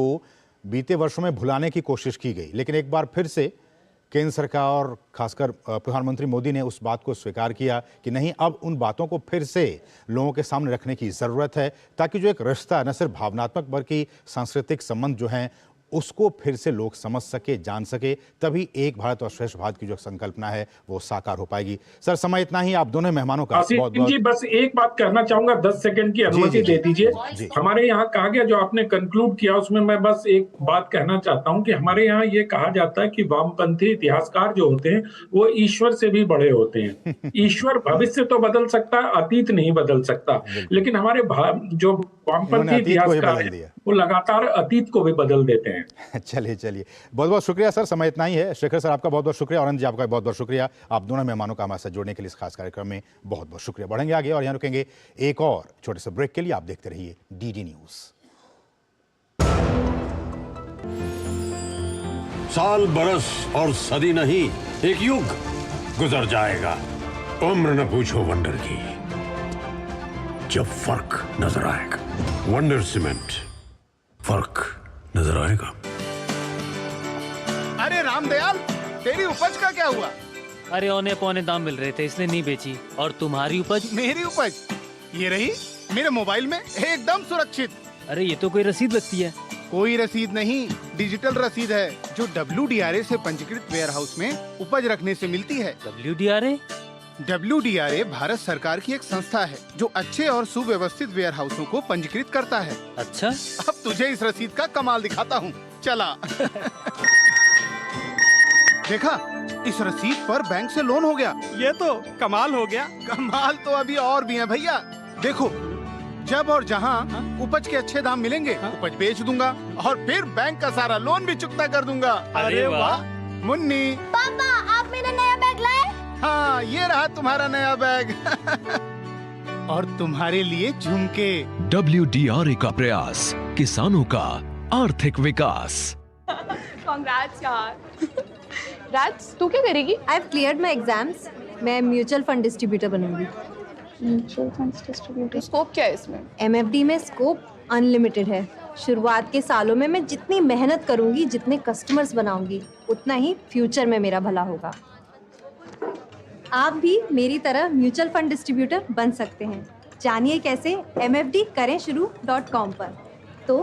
बीते वर्षों में भुलाने की कोशिश की गई, लेकिन एक बार फिर से केंद्र सरकार और खासकर प्रधानमंत्री मोदी ने उस बात को स्वीकार किया कि नहीं, अब उन बातों को फिर से लोगों के सामने रखने की ज़रूरत है, ताकि जो एक रिश्ता न सिर्फ भावनात्मक बल्कि सांस्कृतिक संबंध जो हैं उसको फिर से लोग समझ सके, जान सके, तभी एक भारत और श्रेष्ठ भारत की जो संकल्पना है वो साकार हो पाएगी। सर, समय इतना ही, आप दोनों मेहमानों का बहुत बहुत। जी, बस एक बात कहना चाहूंगा, 10 सेकंड की अनुमति दे दीजिए। हमारे यहाँ कहा गया, जो आपने कंक्लूड किया उसमें मैं बस एक बात कहना चाहता हूँ कि हमारे यहाँ ये कहा जाता है कि वामपंथी इतिहासकार जो होते हैं वो ईश्वर से भी बड़े होते हैं। ईश्वर भविष्य तो बदल सकता है, अतीत नहीं बदल सकता, लेकिन हमारे जो वामपंथी इतिहासकार हैं वो लगातार अतीत को भी बदल देते हैं। चलिए बहुत बहुत शुक्रिया सर, समय इतना ही है। शेखर सर आपका बहुत बहुत शुक्रिया, अनंत जी आपका बहुत बहुत शुक्रिया, आप दोनों मेहमानों का हमारे साथ जुड़ने के लिए इस खास कार्यक्रम में बहुत बहुत शुक्रिया। बढ़ेंगे आगे और यहाँ रुकेंगे एक और छोटे से ब्रेक के लिए। आप देखते रहिए डीडी न्यूज। साल बरस और सदी नहीं, एक युग गुजर जाएगा। उम्र न पूछो वंडर की, जब फर्क नजर आएगा। वंडर सीमेंट, फर्क नजर आएगा। अरे रामदयाल, तेरी उपज का क्या हुआ? अरे औने पौने दाम मिल रहे थे इसलिए नहीं बेची। और तुम्हारी उपज? मेरी उपज ये रही मेरे मोबाइल में, एकदम सुरक्षित। अरे ये तो कोई रसीद लगती है। कोई रसीद नहीं, डिजिटल रसीद है जो WDRA से पंजीकृत वेयरहाउस में उपज रखने से मिलती है। WDRA? WDRA भारत सरकार की एक संस्था है जो अच्छे और सुव्यवस्थित वेयरहाउसों को पंजीकृत करता है। अच्छा, अब तुझे इस रसीद का कमाल दिखाता हूँ, चला। देखा, इस रसीद पर बैंक से लोन हो गया। ये तो कमाल हो गया। कमाल तो अभी और भी है भैया। देखो, जब और जहाँ उपज के अच्छे दाम मिलेंगे, उपज बेच दूंगा और फिर बैंक का सारा लोन भी चुकता कर दूंगा। अरे वाह। मुन्नी, पापा, आप मेरा नया बैग लाए? हाँ, ये रहा तुम्हारा नया बैग। और तुम्हारे लिए झुमके। WDRA का प्रयास, किसानों का आर्थिक विकास। कांग्रेट्स यार। राज, तू क्या करेगी? I have cleared my exams. मैं म्यूचुअल फंड डिस्ट्रीब्यूटर बनूंगी। म्यूचुअल फंड डिस्ट्रीब्यूटर, स्कोप क्या है इसमें? MFD में स्कोप अनलिमिटेड है। शुरुआत के सालों में मैं जितनी मेहनत करूंगी, जितने कस्टमर्स बनाऊंगी, उतना ही फ्यूचर में मेरा भला होगा। आप भी मेरी तरह म्यूचुअल फंड डिस्ट्रीब्यूटर बन सकते हैं। जानिए कैसे, mfdkarenshuru.com पर। तो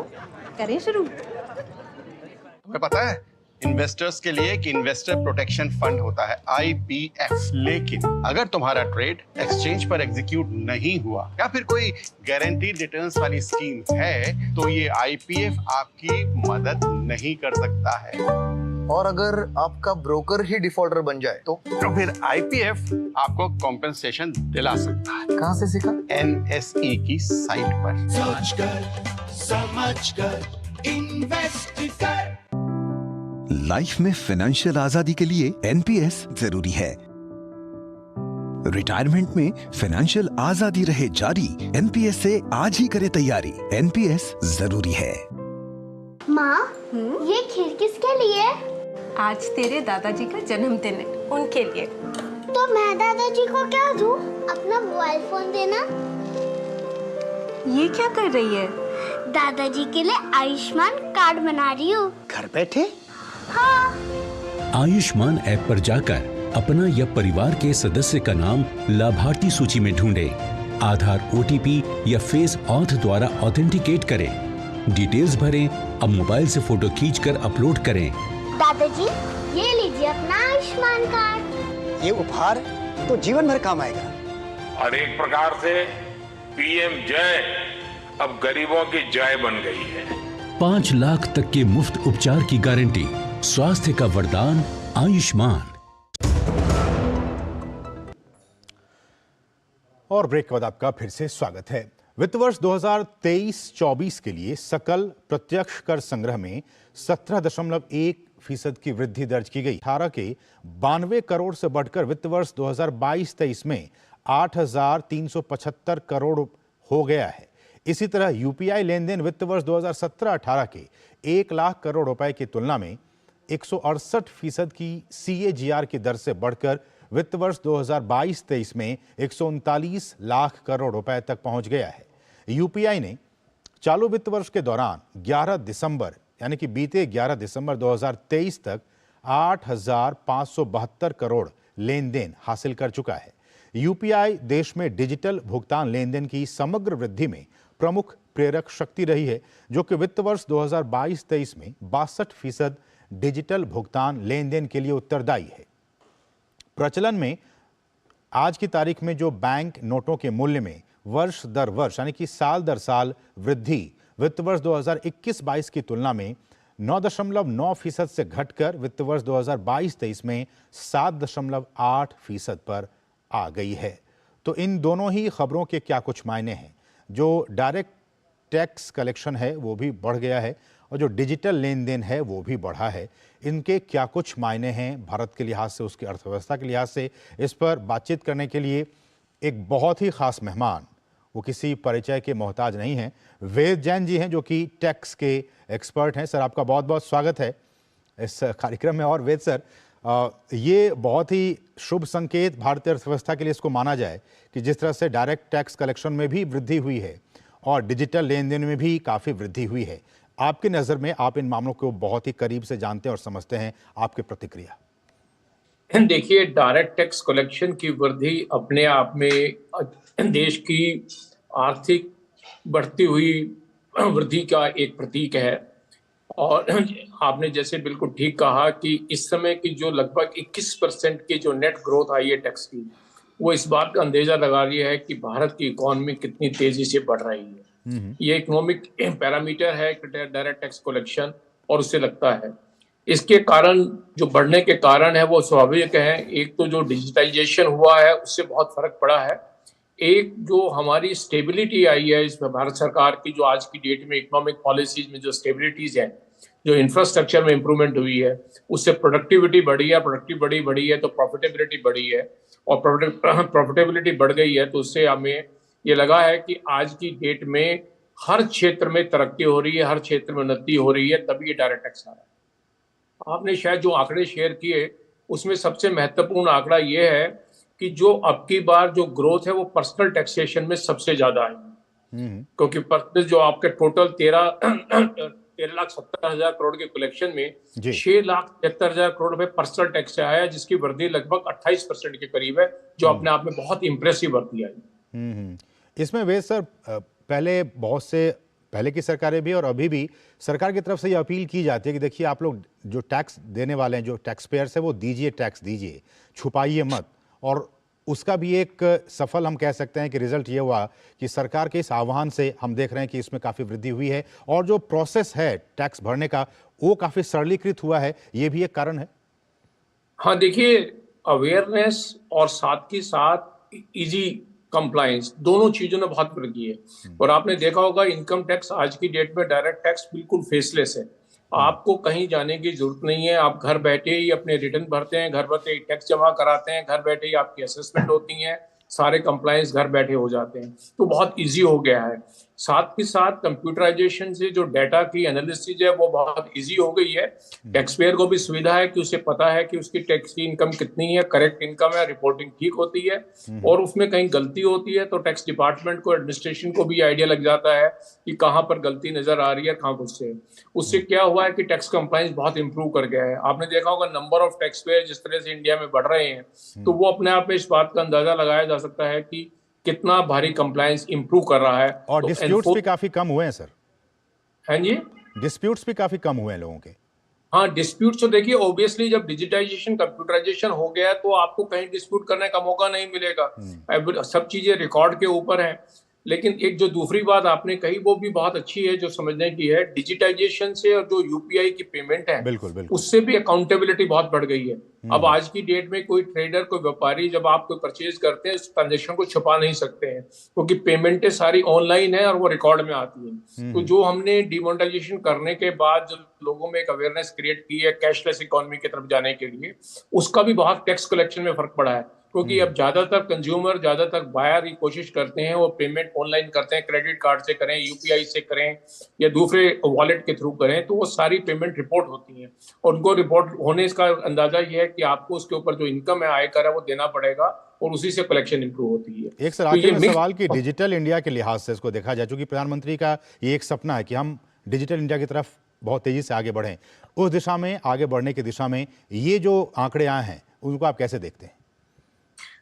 करें शुरू। तुम्हें पता है इन्वेस्टर्स के लिए एक इन्वेस्टर प्रोटेक्शन फंड होता है, IPF। लेकिन अगर तुम्हारा ट्रेड एक्सचेंज पर एग्जीक्यूट नहीं हुआ या फिर कोई गारंटीड रिटर्न्स वाली स्कीम है, तो ये IPF आपकी मदद नहीं कर सकता है। और अगर आपका ब्रोकर ही डिफॉल्टर बन जाए तो फिर IPF आपको कॉम्पेंसेशन दिला सकता है। कहाँ से सीखा? NSE की साइट पर। समझकर इन्वेस्ट कर। लाइफ में फाइनेंशियल आजादी के लिए NPS जरूरी है। रिटायरमेंट में फाइनेंशियल आजादी रहे जारी, NPS से आज ही करें तैयारी। NPS जरूरी है। माँ, ये खीर किसके लिए? आज तेरे दादाजी का जन्मदिन है, उनके लिए। तो मैं दादाजी को क्या दूँ? अपना मोबाइल फोन देना। ये क्या कर रही है? दादाजी के लिए आयुष्मान कार्ड बना रही हूँ। घर बैठे? हाँ। आयुष्मान ऐप पर जाकर अपना या परिवार के सदस्य का नाम लाभार्थी सूची में ढूंढें। आधार, OTP या फेस ऑथ द्वारा ऑथेंटिकेट करें। डिटेल्स भरें। अब मोबाइल से फोटो खींचकर अपलोड करें। दादाजी, ये लीजिए अपना आयुष्मान कार्ड। ये उपहार तो जीवन भर काम आएगा। और एक प्रकार से PM जय अब गरीबों की जय बन गई है। 5 लाख तक के मुफ्त उपचार की गारंटी, स्वास्थ्य का वरदान आयुष्मान। और ब्रेक के बाद आपका फिर से स्वागत है। वित्त वर्ष 2023-24 के लिए सकल प्रत्यक्ष कर संग्रह में 17.1% की वृद्धि दर्ज की गई। 18 के 92 करोड़ से बढ़कर वित्त वर्ष 2022-23 में 8,375 करोड़ हो गया है। इसी तरह UPI लेन देन वित्त वर्ष 2017-18 के 1 लाख करोड़ रुपए की तुलना में 168% की CAGR की दर से बढ़कर वित्त वर्ष 2022-23 में 139 लाख करोड़ रुपए तक पहुंच गया है। UPI ने चालू वित्त वर्ष के दौरान 11 दिसंबर यानी कि बीते 11 दिसंबर 2023 तक 8,572 करोड़ लेन देन हासिल कर चुका है। UPI देश में डिजिटल भुगतान लेन देन की समग्र वृद्धि में प्रमुख प्रेरक शक्ति रही है, जो कि वित्त वर्ष 2022-23 में 62% डिजिटल भुगतान लेन देन के लिए उत्तरदायी है। प्रचलन में आज की तारीख में जो बैंक नोटों के मूल्य में वर्ष दर वर्ष यानी कि साल दर साल वृद्धि वित्त वर्ष 2021-22 की तुलना में 9.9% से घटकर वित्त वर्ष 2022-23 में 7.8% पर आ गई है। तो इन दोनों ही खबरों के क्या कुछ मायने हैं। जो डायरेक्ट टैक्स कलेक्शन है वो भी बढ़ गया है और जो डिजिटल लेन देन है वो भी बढ़ा है। इनके क्या कुछ मायने हैं भारत के लिहाज से, उसकी अर्थव्यवस्था के लिहाज से, इस पर बातचीत करने के लिए एक बहुत ही खास मेहमान, वो किसी परिचय के मोहताज नहीं हैं, वेद जैन जी हैं जो कि टैक्स के एक्सपर्ट हैं। सर, आपका बहुत बहुत स्वागत है। इस कार्यक्रम में। और वेद सर, ये बहुत ही शुभ संकेत भारतीय अर्थव्यवस्था के लिए इसको माना जाए कि जिस तरह से डायरेक्ट टैक्स कलेक्शन में भी वृद्धि हुई है और डिजिटल लेन देन में भी काफ़ी वृद्धि हुई है। आपकी नज़र में, आप इन मामलों को बहुत ही करीब से जानते हैं और समझते हैं, आपकी प्रतिक्रिया? देखिए, डायरेक्ट टैक्स कलेक्शन की वृद्धि अपने आप में देश की आर्थिक बढ़ती हुई वृद्धि का एक प्रतीक है। और आपने जैसे बिल्कुल ठीक कहा कि इस समय की जो लगभग 21% की जो नेट ग्रोथ आई है टैक्स की, वो इस बात का अंदेजा लगा रही है कि भारत की इकोनॉमी कितनी तेजी से बढ़ रही है। ये इकोनॉमिक पैरामीटर है डायरेक्ट टैक्स कलेक्शन, और उससे लगता है इसके कारण जो बढ़ने के कारण है वो स्वाभाविक है। एक तो जो डिजिटाइजेशन हुआ है उससे बहुत फर्क पड़ा है। एक जो हमारी स्टेबिलिटी आई है इसमें भारत सरकार की, जो आज की डेट में इकोनॉमिक पॉलिसीज में जो स्टेबिलिटीज है, जो इंफ्रास्ट्रक्चर में इंप्रूवमेंट हुई है, उससे प्रोडक्टिविटी बढ़ी है। प्रोडक्टिविटी बढ़ी है तो प्रॉफिटेबिलिटी बढ़ी है, और प्रॉफिटेबिलिटी बढ़ गई है तो उससे हमें ये लगा है कि आज की डेट में हर क्षेत्र में तरक्की हो रही है, हर क्षेत्र में उन्नति हो रही है, तभी ये डायरेक्ट टैक्स आ रहा है। आपने शायद जो आंकड़े शेयर किए उसमें सबसे महत्वपूर्ण आंकड़ा ये है कि जो अब की बार जो ग्रोथ है वो पर्सनल टैक्सेशन में सबसे ज्यादा आई है, क्योंकि पर्सनल जो आपके टोटल 13,70,000 करोड़ के कलेक्शन में 6,73,000 करोड़ रुपए पर्सनल टैक्स से आया, जिसकी वृद्धि लगभग 28% के करीब है, जो अपने आप में बहुत इंप्रेसिव वृद्धि आई। इसमें वे सर, पहले की सरकारें भी और अभी भी सरकार की तरफ से ये अपील की जाती है कि देखिए, आप लोग जो टैक्स देने वाले हैं, जो टैक्स पेयर्स है, वो दीजिए, टैक्स दीजिए, छुपाइए मत। और उसका भी एक सफल हम कह सकते हैं कि रिजल्ट ये हुआ कि सरकार के इस आह्वान से हम देख रहे हैं कि इसमें काफ़ी वृद्धि हुई है, और जो प्रोसेस है टैक्स भरने का वो काफ़ी सरलीकृत हुआ है। ये भी एक कारण है। हाँ, देखिए, अवेयरनेस और साथ ही साथ इजी कंप्लायंस, दोनों चीजों ने बहुत वृद्धि है। और आपने देखा होगा इनकम टैक्स आज की डेट में डायरेक्ट टैक्स बिल्कुल फेसलेस है। आपको कहीं जाने की जरूरत नहीं है, आप घर बैठे ही अपने रिटर्न भरते हैं, घर बैठे ही टैक्स जमा कराते हैं, घर बैठे ही आपकी असेसमेंट होती है, सारे कंप्लायंस घर बैठे हो जाते हैं, तो बहुत इजी हो गया है। साथ ही साथ कंप्यूटराइजेशन से जो डाटा की एनालिसिस है वो बहुत इजी हो गई है। टैक्स पेयर को भी सुविधा है कि उसे पता है कि उसकी टैक्स की इनकम कितनी है, करेक्ट इनकम है, रिपोर्टिंग ठीक होती है, और उसमें कहीं गलती होती है तो टैक्स डिपार्टमेंट को, एडमिनिस्ट्रेशन को भी आइडिया लग जाता है कि कहाँ पर गलती नजर आ रही है, कहाँ कुछ से। उससे क्या हुआ है कि टैक्स कंप्लायंस बहुत इंप्रूव कर गया है। आपने देखा होगा नंबर ऑफ टैक्स पेयर जिस तरह से इंडिया में बढ़ रहे हैं, तो वो अपने आप में इस बात का अंदाजा लगाया जा सकता है कि कितना भारी कंप्लायंस इंप्रूव कर रहा है। और डिस्प्यूट्स भी काफी कम हुए हैं सर। हाँ जी, डिस्प्यूट्स भी काफी कम हुए हैं लोगों के। हाँ, डिस्प्यूट्स तो देखिए, ऑब्वियसली जब डिजिटाइजेशन, कंप्यूटराइजेशन हो गया तो आपको कहीं डिस्प्यूट करने का मौका नहीं मिलेगा, सब चीजें रिकॉर्ड के ऊपर है। लेकिन एक जो दूसरी बात आपने कही वो भी बहुत अच्छी है, जो समझने की है। डिजिटाइजेशन से और जो यूपीआई की पेमेंट है, बिल्कुल, उससे भी अकाउंटेबिलिटी बहुत बढ़ गई है। अब आज की डेट में कोई ट्रेडर, कोई व्यापारी जब आप कोई परचेज करते हैं, उस ट्रांजेक्शन को छुपा नहीं सकते हैं, क्योंकि पेमेंटें सारी ऑनलाइन है और वो रिकॉर्ड में आती है। तो जो हमने डिमोनेटाइजेशन करने के बाद जो लोगों में एक अवेयरनेस क्रिएट की है कैशलेस इकोनॉमी की तरफ जाने के लिए, उसका भी बहुत टैक्स कलेक्शन में फर्क पड़ा है, क्योंकि अब ज्यादातर कंज्यूमर, ज्यादातर बायर की कोशिश करते हैं वो पेमेंट ऑनलाइन करते हैं, क्रेडिट कार्ड से करें, यूपीआई से करें या दूसरे वॉलेट के थ्रू करें, तो वो सारी पेमेंट रिपोर्ट होती है। और उनको रिपोर्ट होने का अंदाजा ये है कि आपको उसके ऊपर जो इनकम है, आयकर है, वो देना पड़ेगा, और उसी से कलेक्शन इंप्रूव होती है। एक सर आखिर में सवाल कि डिजिटल इंडिया के लिहाज से इसको देखा जाए, चूंकि प्रधानमंत्री का ये एक सपना है कि हम डिजिटल इंडिया की तरफ बहुत तेजी से आगे बढ़ें, उस दिशा में आगे बढ़ने की दिशा में ये जो आंकड़े आए हैं उनको आप कैसे देखते हैं?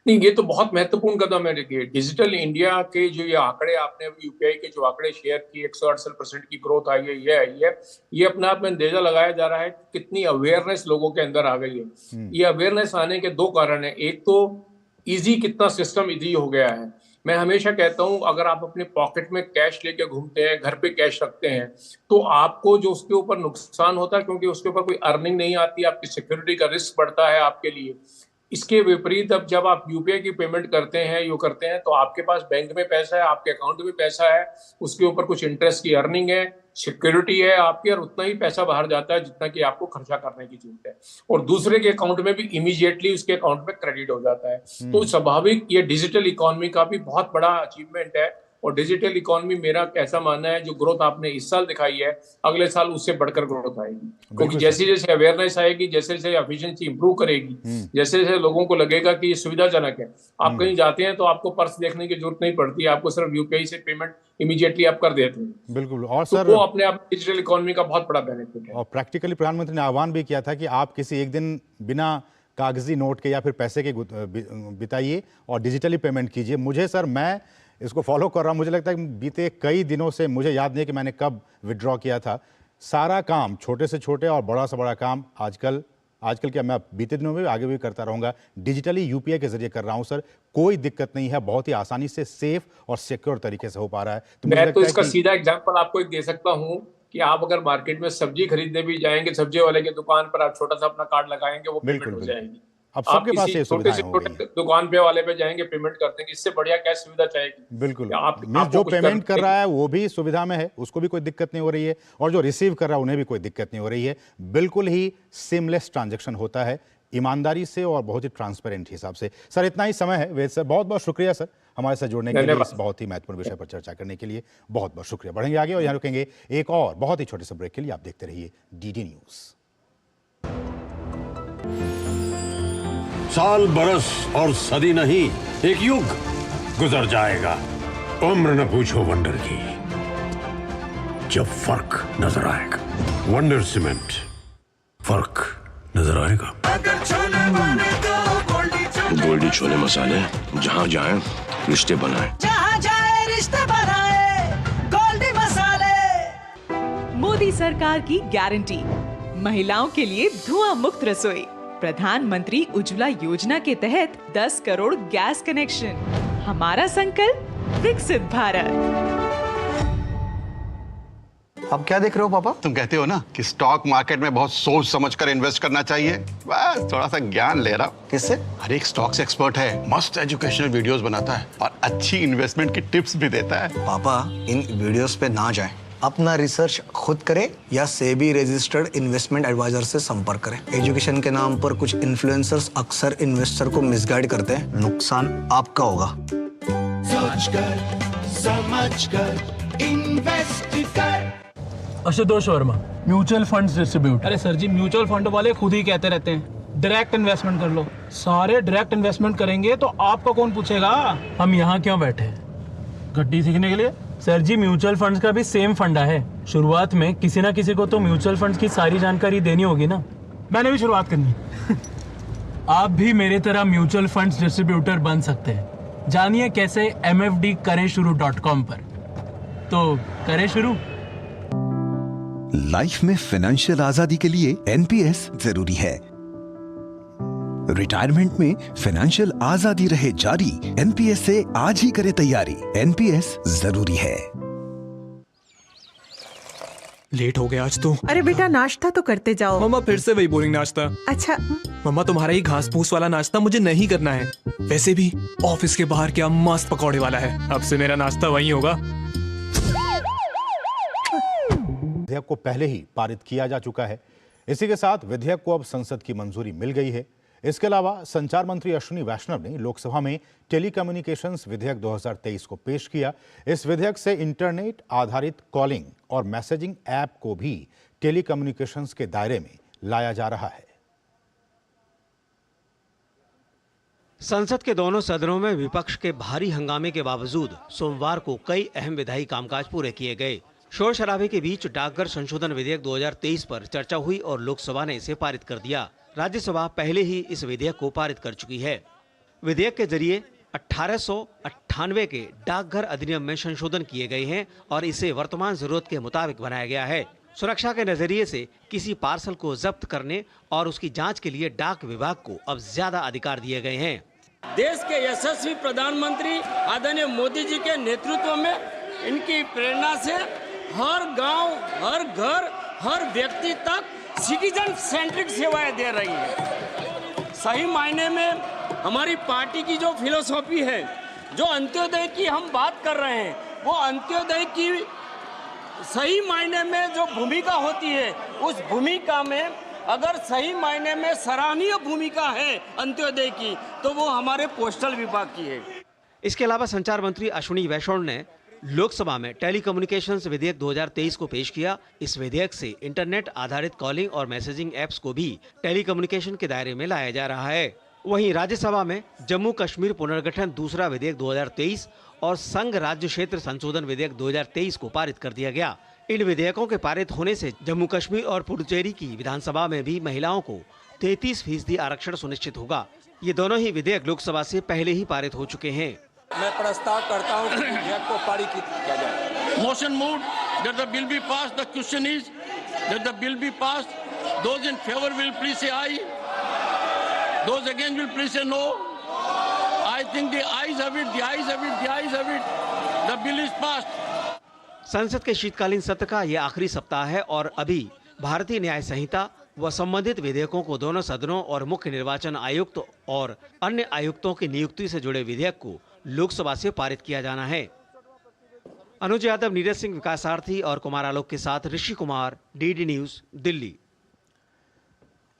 नहीं, ये तो बहुत महत्वपूर्ण कदम है। देखिए, डिजिटल इंडिया के जो ये आंकड़े आपने यूपीआई के जो आंकड़े शेयर किए, 168% की ग्रोथ आई है, ये आई है, ये अपने आप में अंदाजा लगाया जा रहा है कि कितनी अवेयरनेस लोगों के अंदर आ गई है। ये अवेयरनेस आने के दो कारण है। एक तो इजी, कितना सिस्टम इजी हो गया है। मैं हमेशा कहता हूं, अगर आप अपने पॉकेट में कैश लेके घूमते हैं, घर पे कैश रखते हैं, तो आपको जो उसके ऊपर नुकसान होता है, क्योंकि उसके ऊपर कोई अर्निंग नहीं आती, आपकी सिक्योरिटी का रिस्क बढ़ता है आपके लिए। इसके विपरीत अब जब आप यूपीआई की पेमेंट करते हैं, तो आपके पास बैंक में पैसा है, आपके अकाउंट में पैसा है, उसके ऊपर कुछ इंटरेस्ट की अर्निंग है, सिक्योरिटी है आपकी, और उतना ही पैसा बाहर जाता है जितना कि आपको खर्चा करने की जरूरत है, और दूसरे के अकाउंट में भी इमीडिएटली उसके अकाउंट में क्रेडिट हो जाता है। तो स्वाभाविक ये डिजिटल इकोनॉमी का भी बहुत बड़ा अचीवमेंट है, और डिजिटल इकोनॉमी मेरा कैसा मानना है, जो ग्रोथ आपने इस साल दिखाई है अगले साल उससे बढ़कर ग्रोथ आएगी, क्योंकि जैसे जैसे अवेयरनेस आएगी, जैसे जैसे एफिशिएंसी इंप्रूव करेगी, जैसे जैसे लोगों को लगेगा कि ये सुविधाजनक है, आप कहीं जाते हैं तो आपको पर्स देखने की जरूरत नहीं पड़ती, आपको सिर्फ यूपीआई से पेमेंट इमीडिएटली आप कर देते हैं। बिल्कुल। और तो सर वो अपने आप डिजिटल इकोनॉमी का बहुत बड़ा बेनिफिट है। और प्रैक्टिकली प्रधानमंत्री ने आह्वान भी किया था कि आप किसी एक दिन बिना कागजी नोट के या फिर पैसे के बिताइए और डिजिटली पेमेंट कीजिए। मुझे सर, मैं इसको फॉलो कर रहा हूँ, मुझे लगता है कि बीते कई दिनों से, मुझे याद नहीं कि मैंने कब विड्रॉ किया था, सारा काम, छोटे से छोटे और बड़ा से बड़ा काम आजकल क्या, मैं बीते दिनों में भी आगे भी करता रहूँगा, डिजिटली यूपीआई के जरिए कर रहा हूँ सर। कोई दिक्कत नहीं है, बहुत ही आसानी से, सेफ और सिक्योर तरीके से हो पा रहा है। तो मैं तो इसका सीधा एग्जांपल आपको एक दे सकता हूँ कि आप अगर मार्केट में सब्जी खरीदने भी जाएंगे, सब्जी वाले की दुकान पर आप छोटा सा अपना कार्ड लगाएंगे, वो पेमेंट हो जाएगी। अब सबके पास ये छोटे से छोटे दुकान पे वाले पे जाएंगे, पेमेंट करते हैं, इससे बढ़िया क्या सुविधा चाहेगी। बिल्कुल। जो पेमेंट कर रहा है वो भी सुविधा में है, उसको भी कोई दिक्कत नहीं हो रही है, और जो रिसीव कर रहा है उन्हें भी कोई दिक्कत नहीं हो रही है। बिल्कुल ही सीमलेस ट्रांजैक्शन होता है, ईमानदारी से और बहुत ही ट्रांसपेरेंट हिसाब से। सर, इतना ही समय है। वेद सर, बहुत बहुत शुक्रिया सर हमारे साथ जुड़ने के लिए, इस बहुत ही महत्वपूर्ण विषय पर चर्चा करने के लिए बहुत बहुत शुक्रिया। बढ़ेंगे आगे और यहाँ रुकेंगे एक और बहुत ही छोटे से ब्रेक के लिए। आप देखते रहिए डीडी न्यूज। साल, बरस और सदी नहीं, एक युग गुजर जाएगा। उम्र न पूछो वंडर की, जब फर्क नजर आएगा। वंडर सीमेंट, फर्क नजर आएगा। गोल्डी छोले मसाले, जहाँ जाए रिश्ते बनाए, जहाँ जाए रिश्ते बनाए, गोल्डी मसाले। मोदी सरकार की गारंटी, महिलाओं के लिए धुआं मुक्त रसोई। प्रधानमंत्री उज्ज्वला योजना के तहत 10 करोड़ गैस कनेक्शन। हमारा संकल्प, विकसित भारत। अब क्या देख रहे हो पापा? तुम कहते हो ना कि स्टॉक मार्केट में बहुत सोच समझकर इन्वेस्ट करना चाहिए, बस थोड़ा सा ज्ञान ले रहा हूँ। किससे? हर एक स्टॉक्स एक्सपर्ट है, मस्त एजुकेशनल वीडियोस बनाता है और अच्छी इन्वेस्टमेंट की टिप्स भी देता है। पापा, इन वीडियोस पे ना जाएं। अपना रिसर्च खुद करें या सेबी रजिस्टर्ड इन्वेस्टमेंट एडवाइजर से संपर्क करें। एजुकेशन के नाम पर कुछ इन्फ्लुएंसर्स अक्सर इन्वेस्टर को मिसगाइड करते हैं, नुकसान आपका होगा। सोच कर, समझ कर, इन्वेस्ट कर। Ashutosh Verma, mutual funds distributor. अरे सर जी, म्यूचुअल फंड वाले खुद ही कहते रहते हैं डायरेक्ट इन्वेस्टमेंट कर लो। सारे डायरेक्ट इन्वेस्टमेंट करेंगे तो आपका कौन पूछेगा? हम यहाँ क्यों बैठे, गड्डी सीखने के लिए? सर जी, म्यूचुअल फंड्स का भी सेम फंडा है। शुरुआत में किसी ना किसी को तो म्यूचुअल फंड्स की सारी जानकारी देनी होगी ना। मैंने भी शुरुआत करनी। आप भी मेरे तरह म्यूचुअल फंड्स डिस्ट्रीब्यूटर बन सकते हैं। जानिए कैसे mfdkareshuru.com पर। तो करें शुरू। लाइफ में फाइनेंशियल आजादी के लिए एनपीएस जरूरी है। रिटायरमेंट में फाइनेंशियल आजादी रहे जारी, एनपीएस से आज ही करे तैयारी। एनपीएस जरूरी है। लेट हो गया आज तो। अरे बेटा, नाश्ता तो करते जाओ। मम्मा फिर से वही बोरिंग नाश्ता। अच्छा मम्मा, तुम्हारा ही घास फूस वाला नाश्ता मुझे नहीं करना है। वैसे भी ऑफिस के बाहर क्या मस्त पकौड़े वाला है, अब से मेरा नाश्ता वही होगा। विधेयक को पहले ही पारित किया जा चुका है। इसी के साथ विधेयक को अब संसद की मंजूरी मिल गई है। इसके अलावा संचार मंत्री अश्विनी वैष्णव ने लोकसभा में टेलीकम्युनिकेशंस विधेयक 2023 को पेश किया। इस विधेयक से इंटरनेट आधारित कॉलिंग और मैसेजिंग ऐप को भी टेलीकम्युनिकेशंस के दायरे में लाया जा रहा है। संसद के दोनों सदनों में विपक्ष के भारी हंगामे के बावजूद सोमवार को कई अहम विधायी कामकाज पूरे किए गए। शोर शराबे के बीच डाकघर संशोधन विधेयक 2023 पर चर्चा हुई और लोकसभा ने इसे पारित कर दिया। राज्यसभा पहले ही इस विधेयक को पारित कर चुकी है। विधेयक के जरिए 1898 के डाकघर अधिनियम में संशोधन किए गए हैं और इसे वर्तमान जरूरत के मुताबिक बनाया गया है। सुरक्षा के नजरिए से किसी पार्सल को जब्त करने और उसकी जांच के लिए डाक विभाग को अब ज्यादा अधिकार दिए गए हैं। देश के यशस्वी प्रधानमंत्री आदरणीय मोदी जी के नेतृत्व में, इनकी प्रेरणा से हर गांव, हर घर, हर व्यक्ति तक सिटीजन सेंट्रिक सेवाएं दे रही है। सही मायने में हमारी पार्टी की जो फिलोसॉफी है, जो अंत्योदय की हम बात कर रहे हैं, वो अंत्योदय की सही मायने में जो भूमिका होती है, उस भूमिका में अगर सही मायने में सराहनीय भूमिका है अंत्योदय की, तो वो हमारे पोस्टल विभाग की है। इसके अलावा संचार मंत्री अश्विनी वैष्णव ने लोकसभा में टेलीकम्युनिकेशंस विधेयक 2023 को पेश किया। इस विधेयक से इंटरनेट आधारित कॉलिंग और मैसेजिंग ऐप्स को भी टेलीकम्युनिकेशन के दायरे में लाया जा रहा है। वहीं राज्यसभा में जम्मू कश्मीर पुनर्गठन दूसरा विधेयक 2023 और संघ राज्य क्षेत्र संशोधन विधेयक 2023 को पारित कर दिया गया। इन विधेयकों के पारित होने से जम्मू कश्मीर और पुडुचेरी की विधानसभा में भी महिलाओं को 33% आरक्षण सुनिश्चित होगा। ये दोनों ही विधेयक लोकसभा से पहले ही पारित हो चुके हैं। मैं प्रस्ताव करता हूं कि विधेयक को पारित किया जाए। Motion moved that the bill be passed. The question is that the bill be passed. Those in favour will please say aye, those against will please say no. I think the ayes have it, the ayes have it, the ayes have it. The bill is passed. संसद के शीतकालीन सत्र का यह आखिरी सप्ताह है और अभी भारतीय न्याय संहिता व संबंधित विधेयकों को दोनों सदनों और मुख्य निर्वाचन आयुक्त और अन्य आयुक्तों की नियुक्ति से जुड़े विधेयक को लोकसभा से पारित किया जाना है। अनुज यादव, नीरज सिंह, विकासार्थी और कुमार आलोक के साथ ऋषि कुमार, डीडी न्यूज, दिल्ली।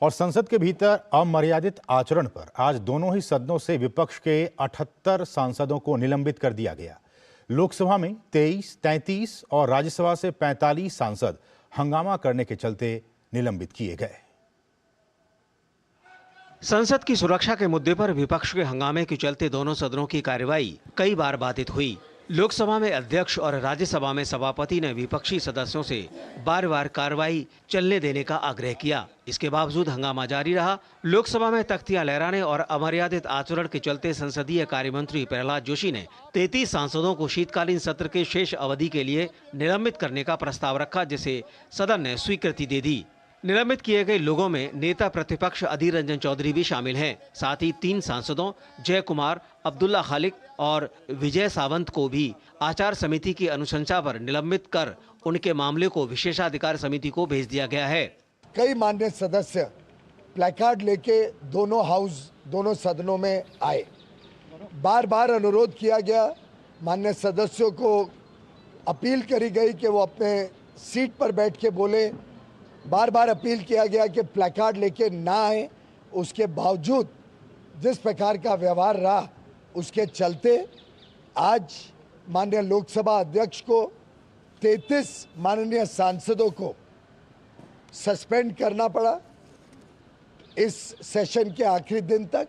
और संसद के भीतर अमर्यादित आचरण पर आज दोनों ही सदनों से विपक्ष के 78 सांसदों को निलंबित कर दिया गया। लोकसभा में 23, 33 और राज्यसभा से 45 सांसद हंगामा करने के चलते निलंबित किए गए। संसद की सुरक्षा के मुद्दे पर विपक्ष के हंगामे के चलते दोनों सदनों की कार्यवाही कई बार बाधित हुई। लोकसभा में अध्यक्ष और राज्यसभा में सभापति ने विपक्षी सदस्यों से बार बार कार्रवाई चलने देने का आग्रह किया। इसके बावजूद हंगामा जारी रहा। लोकसभा में तख्तियां लहराने और अमर्यादित आचरण के चलते संसदीय कार्य मंत्री प्रहलाद जोशी ने 33 सांसदों को शीतकालीन सत्र के शेष अवधि के लिए निलंबित करने का प्रस्ताव रखा, जिसे सदन ने स्वीकृति दे दी। निलंबित किए गए लोगों में नेता प्रतिपक्ष अधीर रंजन चौधरी भी शामिल हैं। साथ ही 3 सांसदों जय कुमार, अब्दुल्ला खालिक और विजय सावंत को भी आचार समिति की अनुशंसा पर निलंबित कर उनके मामले को विशेषाधिकार समिति को भेज दिया गया है। कई माननीय सदस्य प्लेकार्ड लेके दोनों सदनों में आए। बार बार अनुरोध किया गया, माननीय सदस्यों को अपील करी गई कि वो अपने सीट पर बैठ के बोले। बार बार अपील किया गया कि प्लेकार्ड लेके ना आए। उसके बावजूद जिस प्रकार का व्यवहार रहा, उसके चलते आज माननीय लोकसभा अध्यक्ष को 33 माननीय सांसदों को सस्पेंड करना पड़ा इस सेशन के आखिरी दिन तक।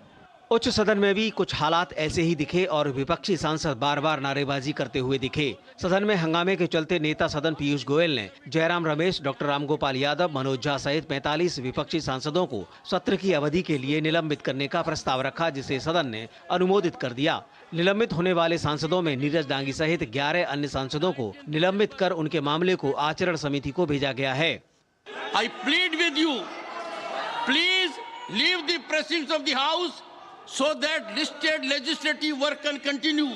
उच्च सदन में भी कुछ हालात ऐसे ही दिखे और विपक्षी सांसद बार बार नारेबाजी करते हुए दिखे। सदन में हंगामे के चलते नेता सदन पीयूष गोयल ने जयराम रमेश, डॉक्टर रामगोपाल यादव, मनोज झा सहित 45 विपक्षी सांसदों को सत्र की अवधि के लिए निलंबित करने का प्रस्ताव रखा, जिसे सदन ने अनुमोदित कर दिया। निलंबित होने वाले सांसदों में नीरज डांगी सहित 11 अन्य सांसदों को निलंबित कर उनके मामले को आचरण समिति को भेजा गया है। I plead with you, please leave the precincts of the house so that listed legislative work can continue.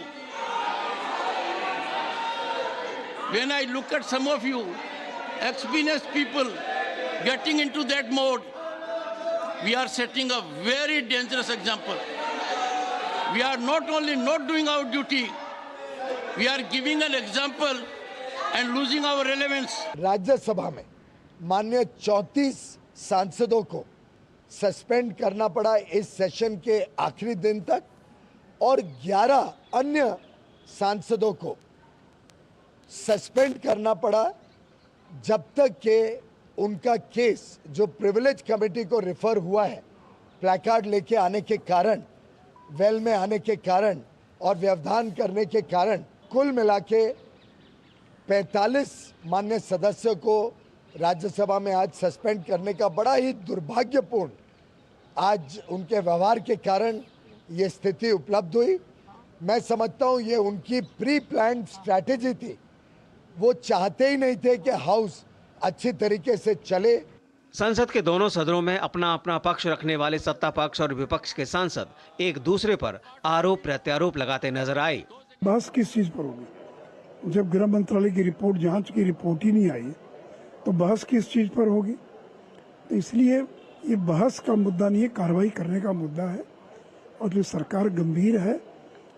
When I look at some of you, experienced people getting into that mode, we are setting a very dangerous example. We are not only not doing our duty, we are giving an example and losing our relevance. Rajya Sabha में माननीय 34 सांसदों को सस्पेंड करना पड़ा इस सेशन के आखिरी दिन तक और 11 अन्य सांसदों को सस्पेंड करना पड़ा जब तक कि उनका केस जो प्रिविलेज कमेटी को रेफर हुआ है, प्लेकार्ड लेके आने के कारण, वेल में आने के कारण और व्यवधान करने के कारण, कुल मिला के 45 माननीय सदस्यों को राज्यसभा में आज सस्पेंड करने का बड़ा ही दुर्भाग्यपूर्ण आज उनके व्यवहार के कारण ये स्थिति उपलब्ध हुई। मैं समझता हूँ ये उनकी प्री प्लान्ड स्ट्रैटेजी थी। वो चाहते ही नहीं थे कि हाउस अच्छी तरीके से चले। संसद के दोनों सदनों में अपना अपना पक्ष रखने वाले सत्ता पक्ष और विपक्ष के सांसद एक दूसरे पर आरोप प्रत्यारोप लगाते नजर आए। बहस किस चीज पर होगी? जब गृह मंत्रालय की रिपोर्ट, जांच की रिपोर्ट ही नहीं आई तो बहस किस चीज पर होगी? तो इसलिए ये बहस का मुद्दा नहीं है, कार्रवाई करने का मुद्दा है। और जो सरकार गंभीर है,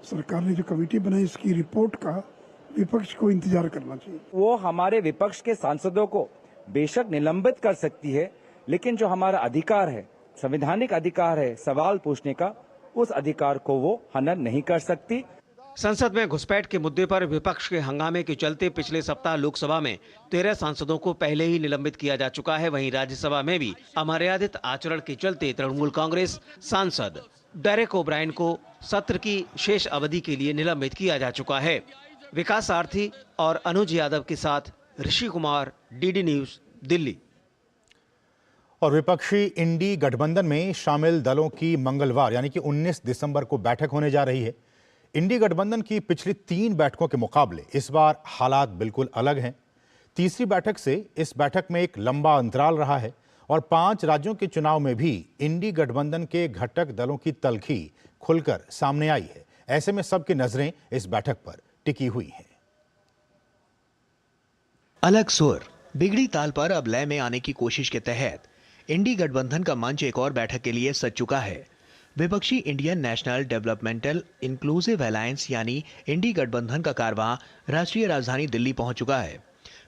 सरकार ने जो कमेटी बनाई, इसकी रिपोर्ट का विपक्ष को इंतजार करना चाहिए। वो हमारे विपक्ष के सांसदों को बेशक निलंबित कर सकती है, लेकिन जो हमारा अधिकार है, संवैधानिक अधिकार है सवाल पूछने का, उस अधिकार को वो हनन नहीं कर सकती। संसद में घुसपैठ के मुद्दे पर विपक्ष के हंगामे के चलते पिछले सप्ताह लोकसभा में 13 सांसदों को पहले ही निलंबित किया जा चुका है। वहीं राज्यसभा में भी अमर्यादित आचरण के चलते तृणमूल कांग्रेस सांसद डेरेक ओब्रायन को सत्र की शेष अवधि के लिए निलंबित किया जा चुका है। विकास सारथी और अनुज यादव के साथ ऋषि कुमार, डीडी न्यूज, दिल्ली। और विपक्षी इंडी गठबंधन में शामिल दलों की मंगलवार यानी कि 19 दिसंबर को बैठक होने जा रही है। इंडी गठबंधन की पिछली 3 बैठकों के मुकाबले इस बार हालात बिल्कुल अलग हैं। तीसरी बैठक से इस बैठक में एक लंबा अंतराल रहा है और 5 राज्यों के चुनाव में भी इंडी गठबंधन के घटक दलों की तल्खी खुलकर सामने आई है। ऐसे में सबकी नजरें इस बैठक पर टिकी हुई हैं। अलग सुर बिगड़ी ताल पर अब लय में आने की कोशिश के तहत इंडी गठबंधन का मंच एक और बैठक के लिए सज चुका है। विपक्षी Indian national developmental inclusive alliance यानी इंडी गठबंधन का कारवां राष्ट्रीय राजधानी दिल्ली पहुंच चुका है।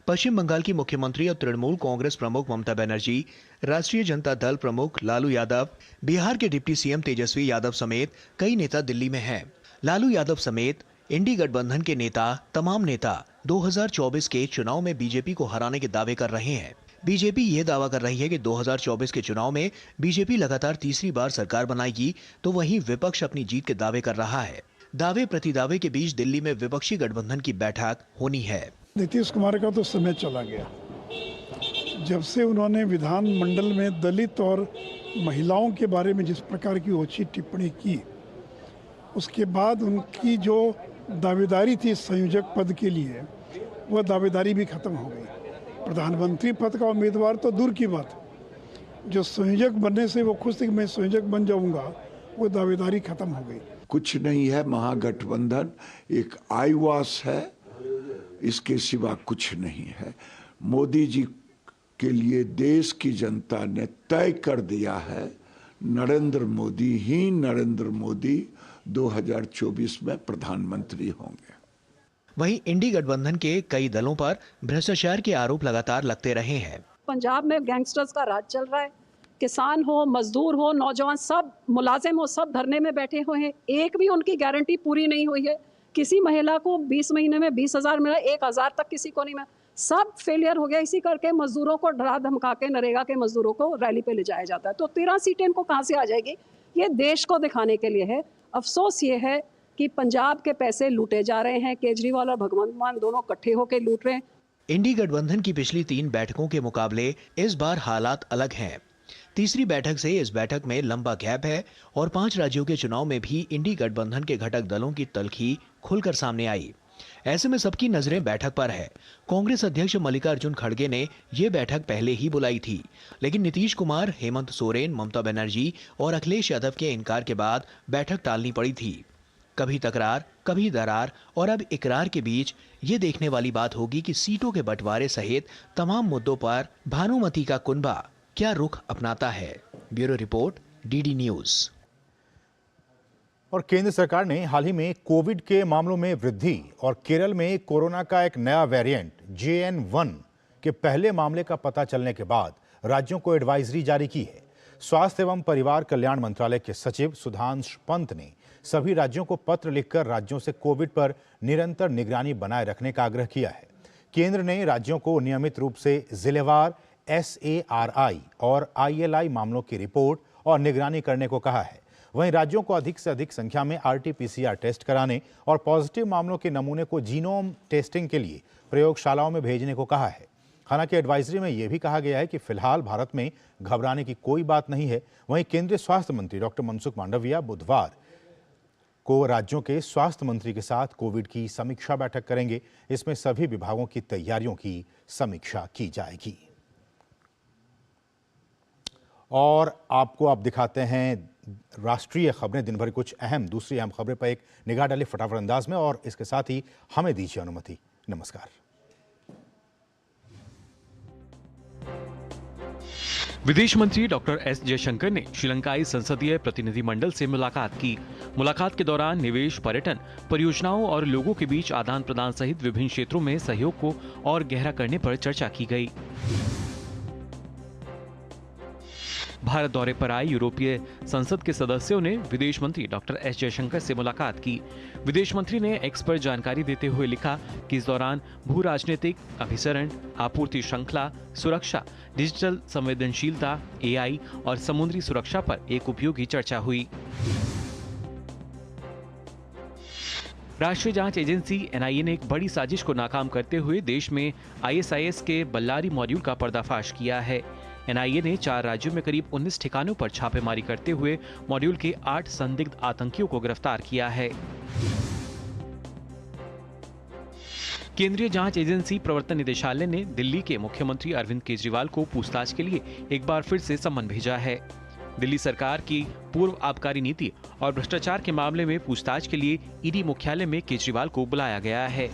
पश्चिम बंगाल की मुख्यमंत्री और तृणमूल कांग्रेस प्रमुख ममता बनर्जी, राष्ट्रीय जनता दल प्रमुख लालू यादव, बिहार के डिप्टी सीएम तेजस्वी यादव समेत कई नेता दिल्ली में हैं। लालू यादव समेत इंडी गठबंधन के तमाम नेता 2024 के चुनाव में बीजेपी को हराने के दावे कर रहे हैं। बीजेपी ये दावा कर रही है कि 2024 के चुनाव में बीजेपी लगातार तीसरी बार सरकार बनाएगी, तो वहीं विपक्ष अपनी जीत के दावे कर रहा है। दावे प्रतिदावे के बीच दिल्ली में विपक्षी गठबंधन की बैठक होनी है। नीतीश कुमार का तो समय चला गया। जब से उन्होंने विधानमंडल में दलित और महिलाओं के बारे में जिस प्रकार की ओछी टिप्पणी की, उसके बाद उनकी जो दावेदारी थी संयोजक पद के लिए, वह दावेदारी भी खत्म हो गई। प्रधानमंत्री पद का उम्मीदवार तो दूर की बात, जो संयोजक बनने से वो खुश थे कि मैं संयोजक बन जाऊंगा, वो दावेदारी खत्म हो गई। कुछ नहीं है, महागठबंधन एक आईवास है, इसके सिवा कुछ नहीं है। मोदी जी के लिए देश की जनता ने तय कर दिया है, नरेंद्र मोदी 2024 में प्रधानमंत्री होंगे। वहीं इंडी गठबंधन के कई दलों पर भ्रष्टाचार के आरोप लगातार लगते रहे हैं। पंजाब में गैंगस्टर्स का राज चल रहा है। किसान हो, मजदूर हो, नौजवान, सब मुलाजिम हो, सब धरने में बैठे हुए हैं। एक भी उनकी गारंटी पूरी नहीं हुई है। किसी महिला को 20 महीने में 20,000 मिला, 1,000 तक किसी को नहीं मिला। सब फेलियर हो गया। इसी करके मजदूरों को डरा धमका के नरेगा के मजदूरों को रैली पे ले जाया जाता है। तो 13 सीटें इनको कहाँ से आ जाएगी? ये देश को दिखाने के लिए है। अफसोस ये है कि पंजाब के पैसे लूटे जा रहे हैं। केजरीवाल और भगवंत मान दोनों इकट्ठे होकर लूट रहे हैं। इंडी गठबंधन की पिछली 3 बैठकों के मुकाबले इस बार हालात अलग हैं। तीसरी बैठक से इस बैठक में लंबा गैप है और 5 राज्यों के चुनाव में भी इंडी गठबंधन के घटक दलों की तल्खी खुलकर सामने आई। ऐसे में सबकी नजरें बैठक पर है। कांग्रेस अध्यक्ष मल्लिकार्जुन खड़गे ने ये बैठक पहले ही बुलाई थी, लेकिन नीतीश कुमार, हेमंत सोरेन, ममता बनर्जी और अखिलेश यादव के इनकार के बाद बैठक टालनी पड़ी थी। कभी तकरार, कभी दरार और अब इकरार के बीच ये देखने वाली बात होगी कि सीटों के बंटवारे सहित तमाम मुद्दों पर भानुमति का कुनबा क्या रुख अपनाता है। Bureau report, DD news. और केंद्र सरकार ने हाल ही में कोविड के मामलों में वृद्धि और केरल में कोरोना का एक नया वेरिएंट JN1 के पहले मामले का पता चलने के बाद राज्यों को एडवाइजरी जारी की है। स्वास्थ्य एवं परिवार कल्याण मंत्रालय के सचिव सुधांशु पंत ने सभी राज्यों को पत्र लिखकर राज्यों से कोविड पर निरंतर निगरानी बनाए रखने का आग्रह किया है। केंद्र ने राज्यों को नियमित रूप से जिलेवार SARI और ILI मामलों की रिपोर्ट और निगरानी करने को कहा है। वहीं राज्यों को अधिक से अधिक संख्या में RT-PCR टेस्ट कराने और पॉजिटिव मामलों के नमूने को जीनोम टेस्टिंग के लिए प्रयोगशालाओं में भेजने को कहा है। हालांकि एडवाइजरी में यह भी कहा गया है कि फिलहाल भारत में घबराने की कोई बात नहीं है। वहीं केंद्रीय स्वास्थ्य मंत्री डॉक्टर मनसुख मांडविया बुधवार को राज्यों के स्वास्थ्य मंत्री के साथ कोविड की समीक्षा बैठक करेंगे। इसमें सभी विभागों की तैयारियों की समीक्षा की जाएगी। और आपको आप दिखाते हैं राष्ट्रीय खबरें, दिन भर कुछ दूसरी अहम खबरें पर एक निगाह डाली फटाफट अंदाज में, और इसके साथ ही हमें दीजिए अनुमति। नमस्कार। विदेश मंत्री डॉक्टर एस जयशंकर ने श्रीलंकाई संसदीय प्रतिनिधिमंडल से मुलाकात की। मुलाकात के दौरान निवेश, पर्यटन, परियोजनाओं और लोगों के बीच आदान प्रदान सहित विभिन्न क्षेत्रों में सहयोग को और गहरा करने पर चर्चा की गई। भारत दौरे पर आए यूरोपीय संसद के सदस्यों ने विदेश मंत्री डॉक्टर एस जयशंकर से मुलाकात की। विदेश मंत्री ने एक्स पर जानकारी देते हुए लिखा कि इस दौरान भू राजनीतिक, अभिसरण, आपूर्ति श्रृंखला, सुरक्षा, डिजिटल संवेदनशीलता, एआई और समुद्री सुरक्षा पर एक उपयोगी चर्चा हुई। राष्ट्रीय जांच एजेंसी एनआईए ने एक बड़ी साजिश को नाकाम करते हुए देश में आईएसआईएस के बल्लारी मॉड्यूल का पर्दाफाश किया है। एनआईए ने 4 राज्यों में करीब 19 ठिकानों पर छापेमारी करते हुए मॉड्यूल के 8 संदिग्ध आतंकियों को गिरफ्तार किया है। केंद्रीय जांच एजेंसी प्रवर्तन निदेशालय ने दिल्ली के मुख्यमंत्री अरविंद केजरीवाल को पूछताछ के लिए एक बार फिर से सम्मन भेजा है। दिल्ली सरकार की पूर्व आबकारी नीति और भ्रष्टाचार के मामले में पूछताछ के लिए ईडी मुख्यालय में केजरीवाल को बुलाया गया है।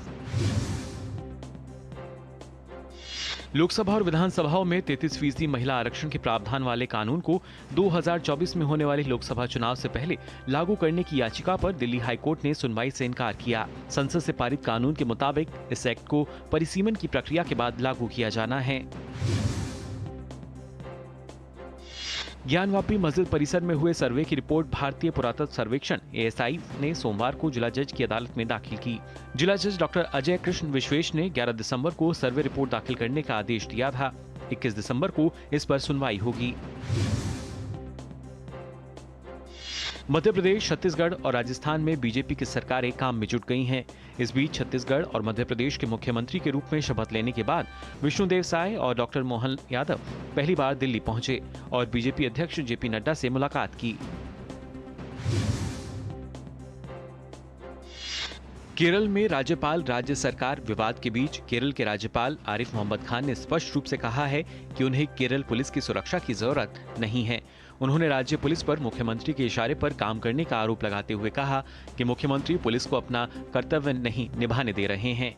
लोकसभा और विधानसभाओं में 33% महिला आरक्षण के प्रावधान वाले कानून को 2024 में होने वाले लोकसभा चुनाव से पहले लागू करने की याचिका पर दिल्ली हाईकोर्ट ने सुनवाई से इनकार किया। संसद से पारित कानून के मुताबिक इस एक्ट को परिसीमन की प्रक्रिया के बाद लागू किया जाना है। ज्ञानवापी मस्जिद परिसर में हुए सर्वे की रिपोर्ट भारतीय पुरातत्व सर्वेक्षण एएसआई ने सोमवार को जिला जज की अदालत में दाखिल की। जिला जज डॉक्टर अजय कृष्ण विश्वेश ने 11 दिसंबर को सर्वे रिपोर्ट दाखिल करने का आदेश दिया था। 21 दिसंबर को इस पर सुनवाई होगी। मध्य प्रदेश, छत्तीसगढ़ और राजस्थान में बीजेपी की सरकारें काम में जुट गई हैं। इस बीच छत्तीसगढ़ और मध्य प्रदेश के मुख्यमंत्री के रूप में शपथ लेने के बाद विष्णुदेव साय और डॉक्टर मोहन यादव पहली बार दिल्ली पहुंचे और बीजेपी अध्यक्ष जेपी नड्डा से मुलाकात की। केरल में राज्यपाल राज्य सरकार विवाद के बीच केरल के राज्यपाल आरिफ मोहम्मद खान ने स्पष्ट रूप से कहा है कि उन्हें केरल पुलिस की सुरक्षा की जरूरत नहीं है। उन्होंने राज्य पुलिस पर मुख्यमंत्री के इशारे पर काम करने का आरोप लगाते हुए कहा कि मुख्यमंत्री पुलिस को अपना कर्तव्य नहीं निभाने दे रहे हैं।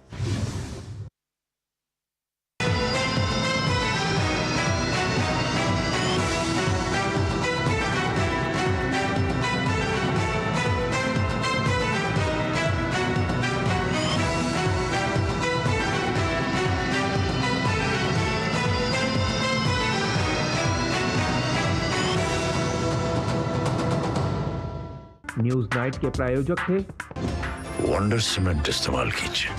न्यूज नाइट के प्रायोजक थे वंडर सीमेंट इस्तेमाल कीजिए,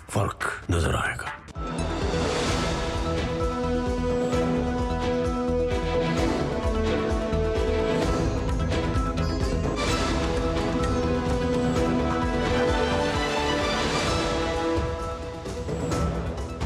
फर्क नजर आएगा।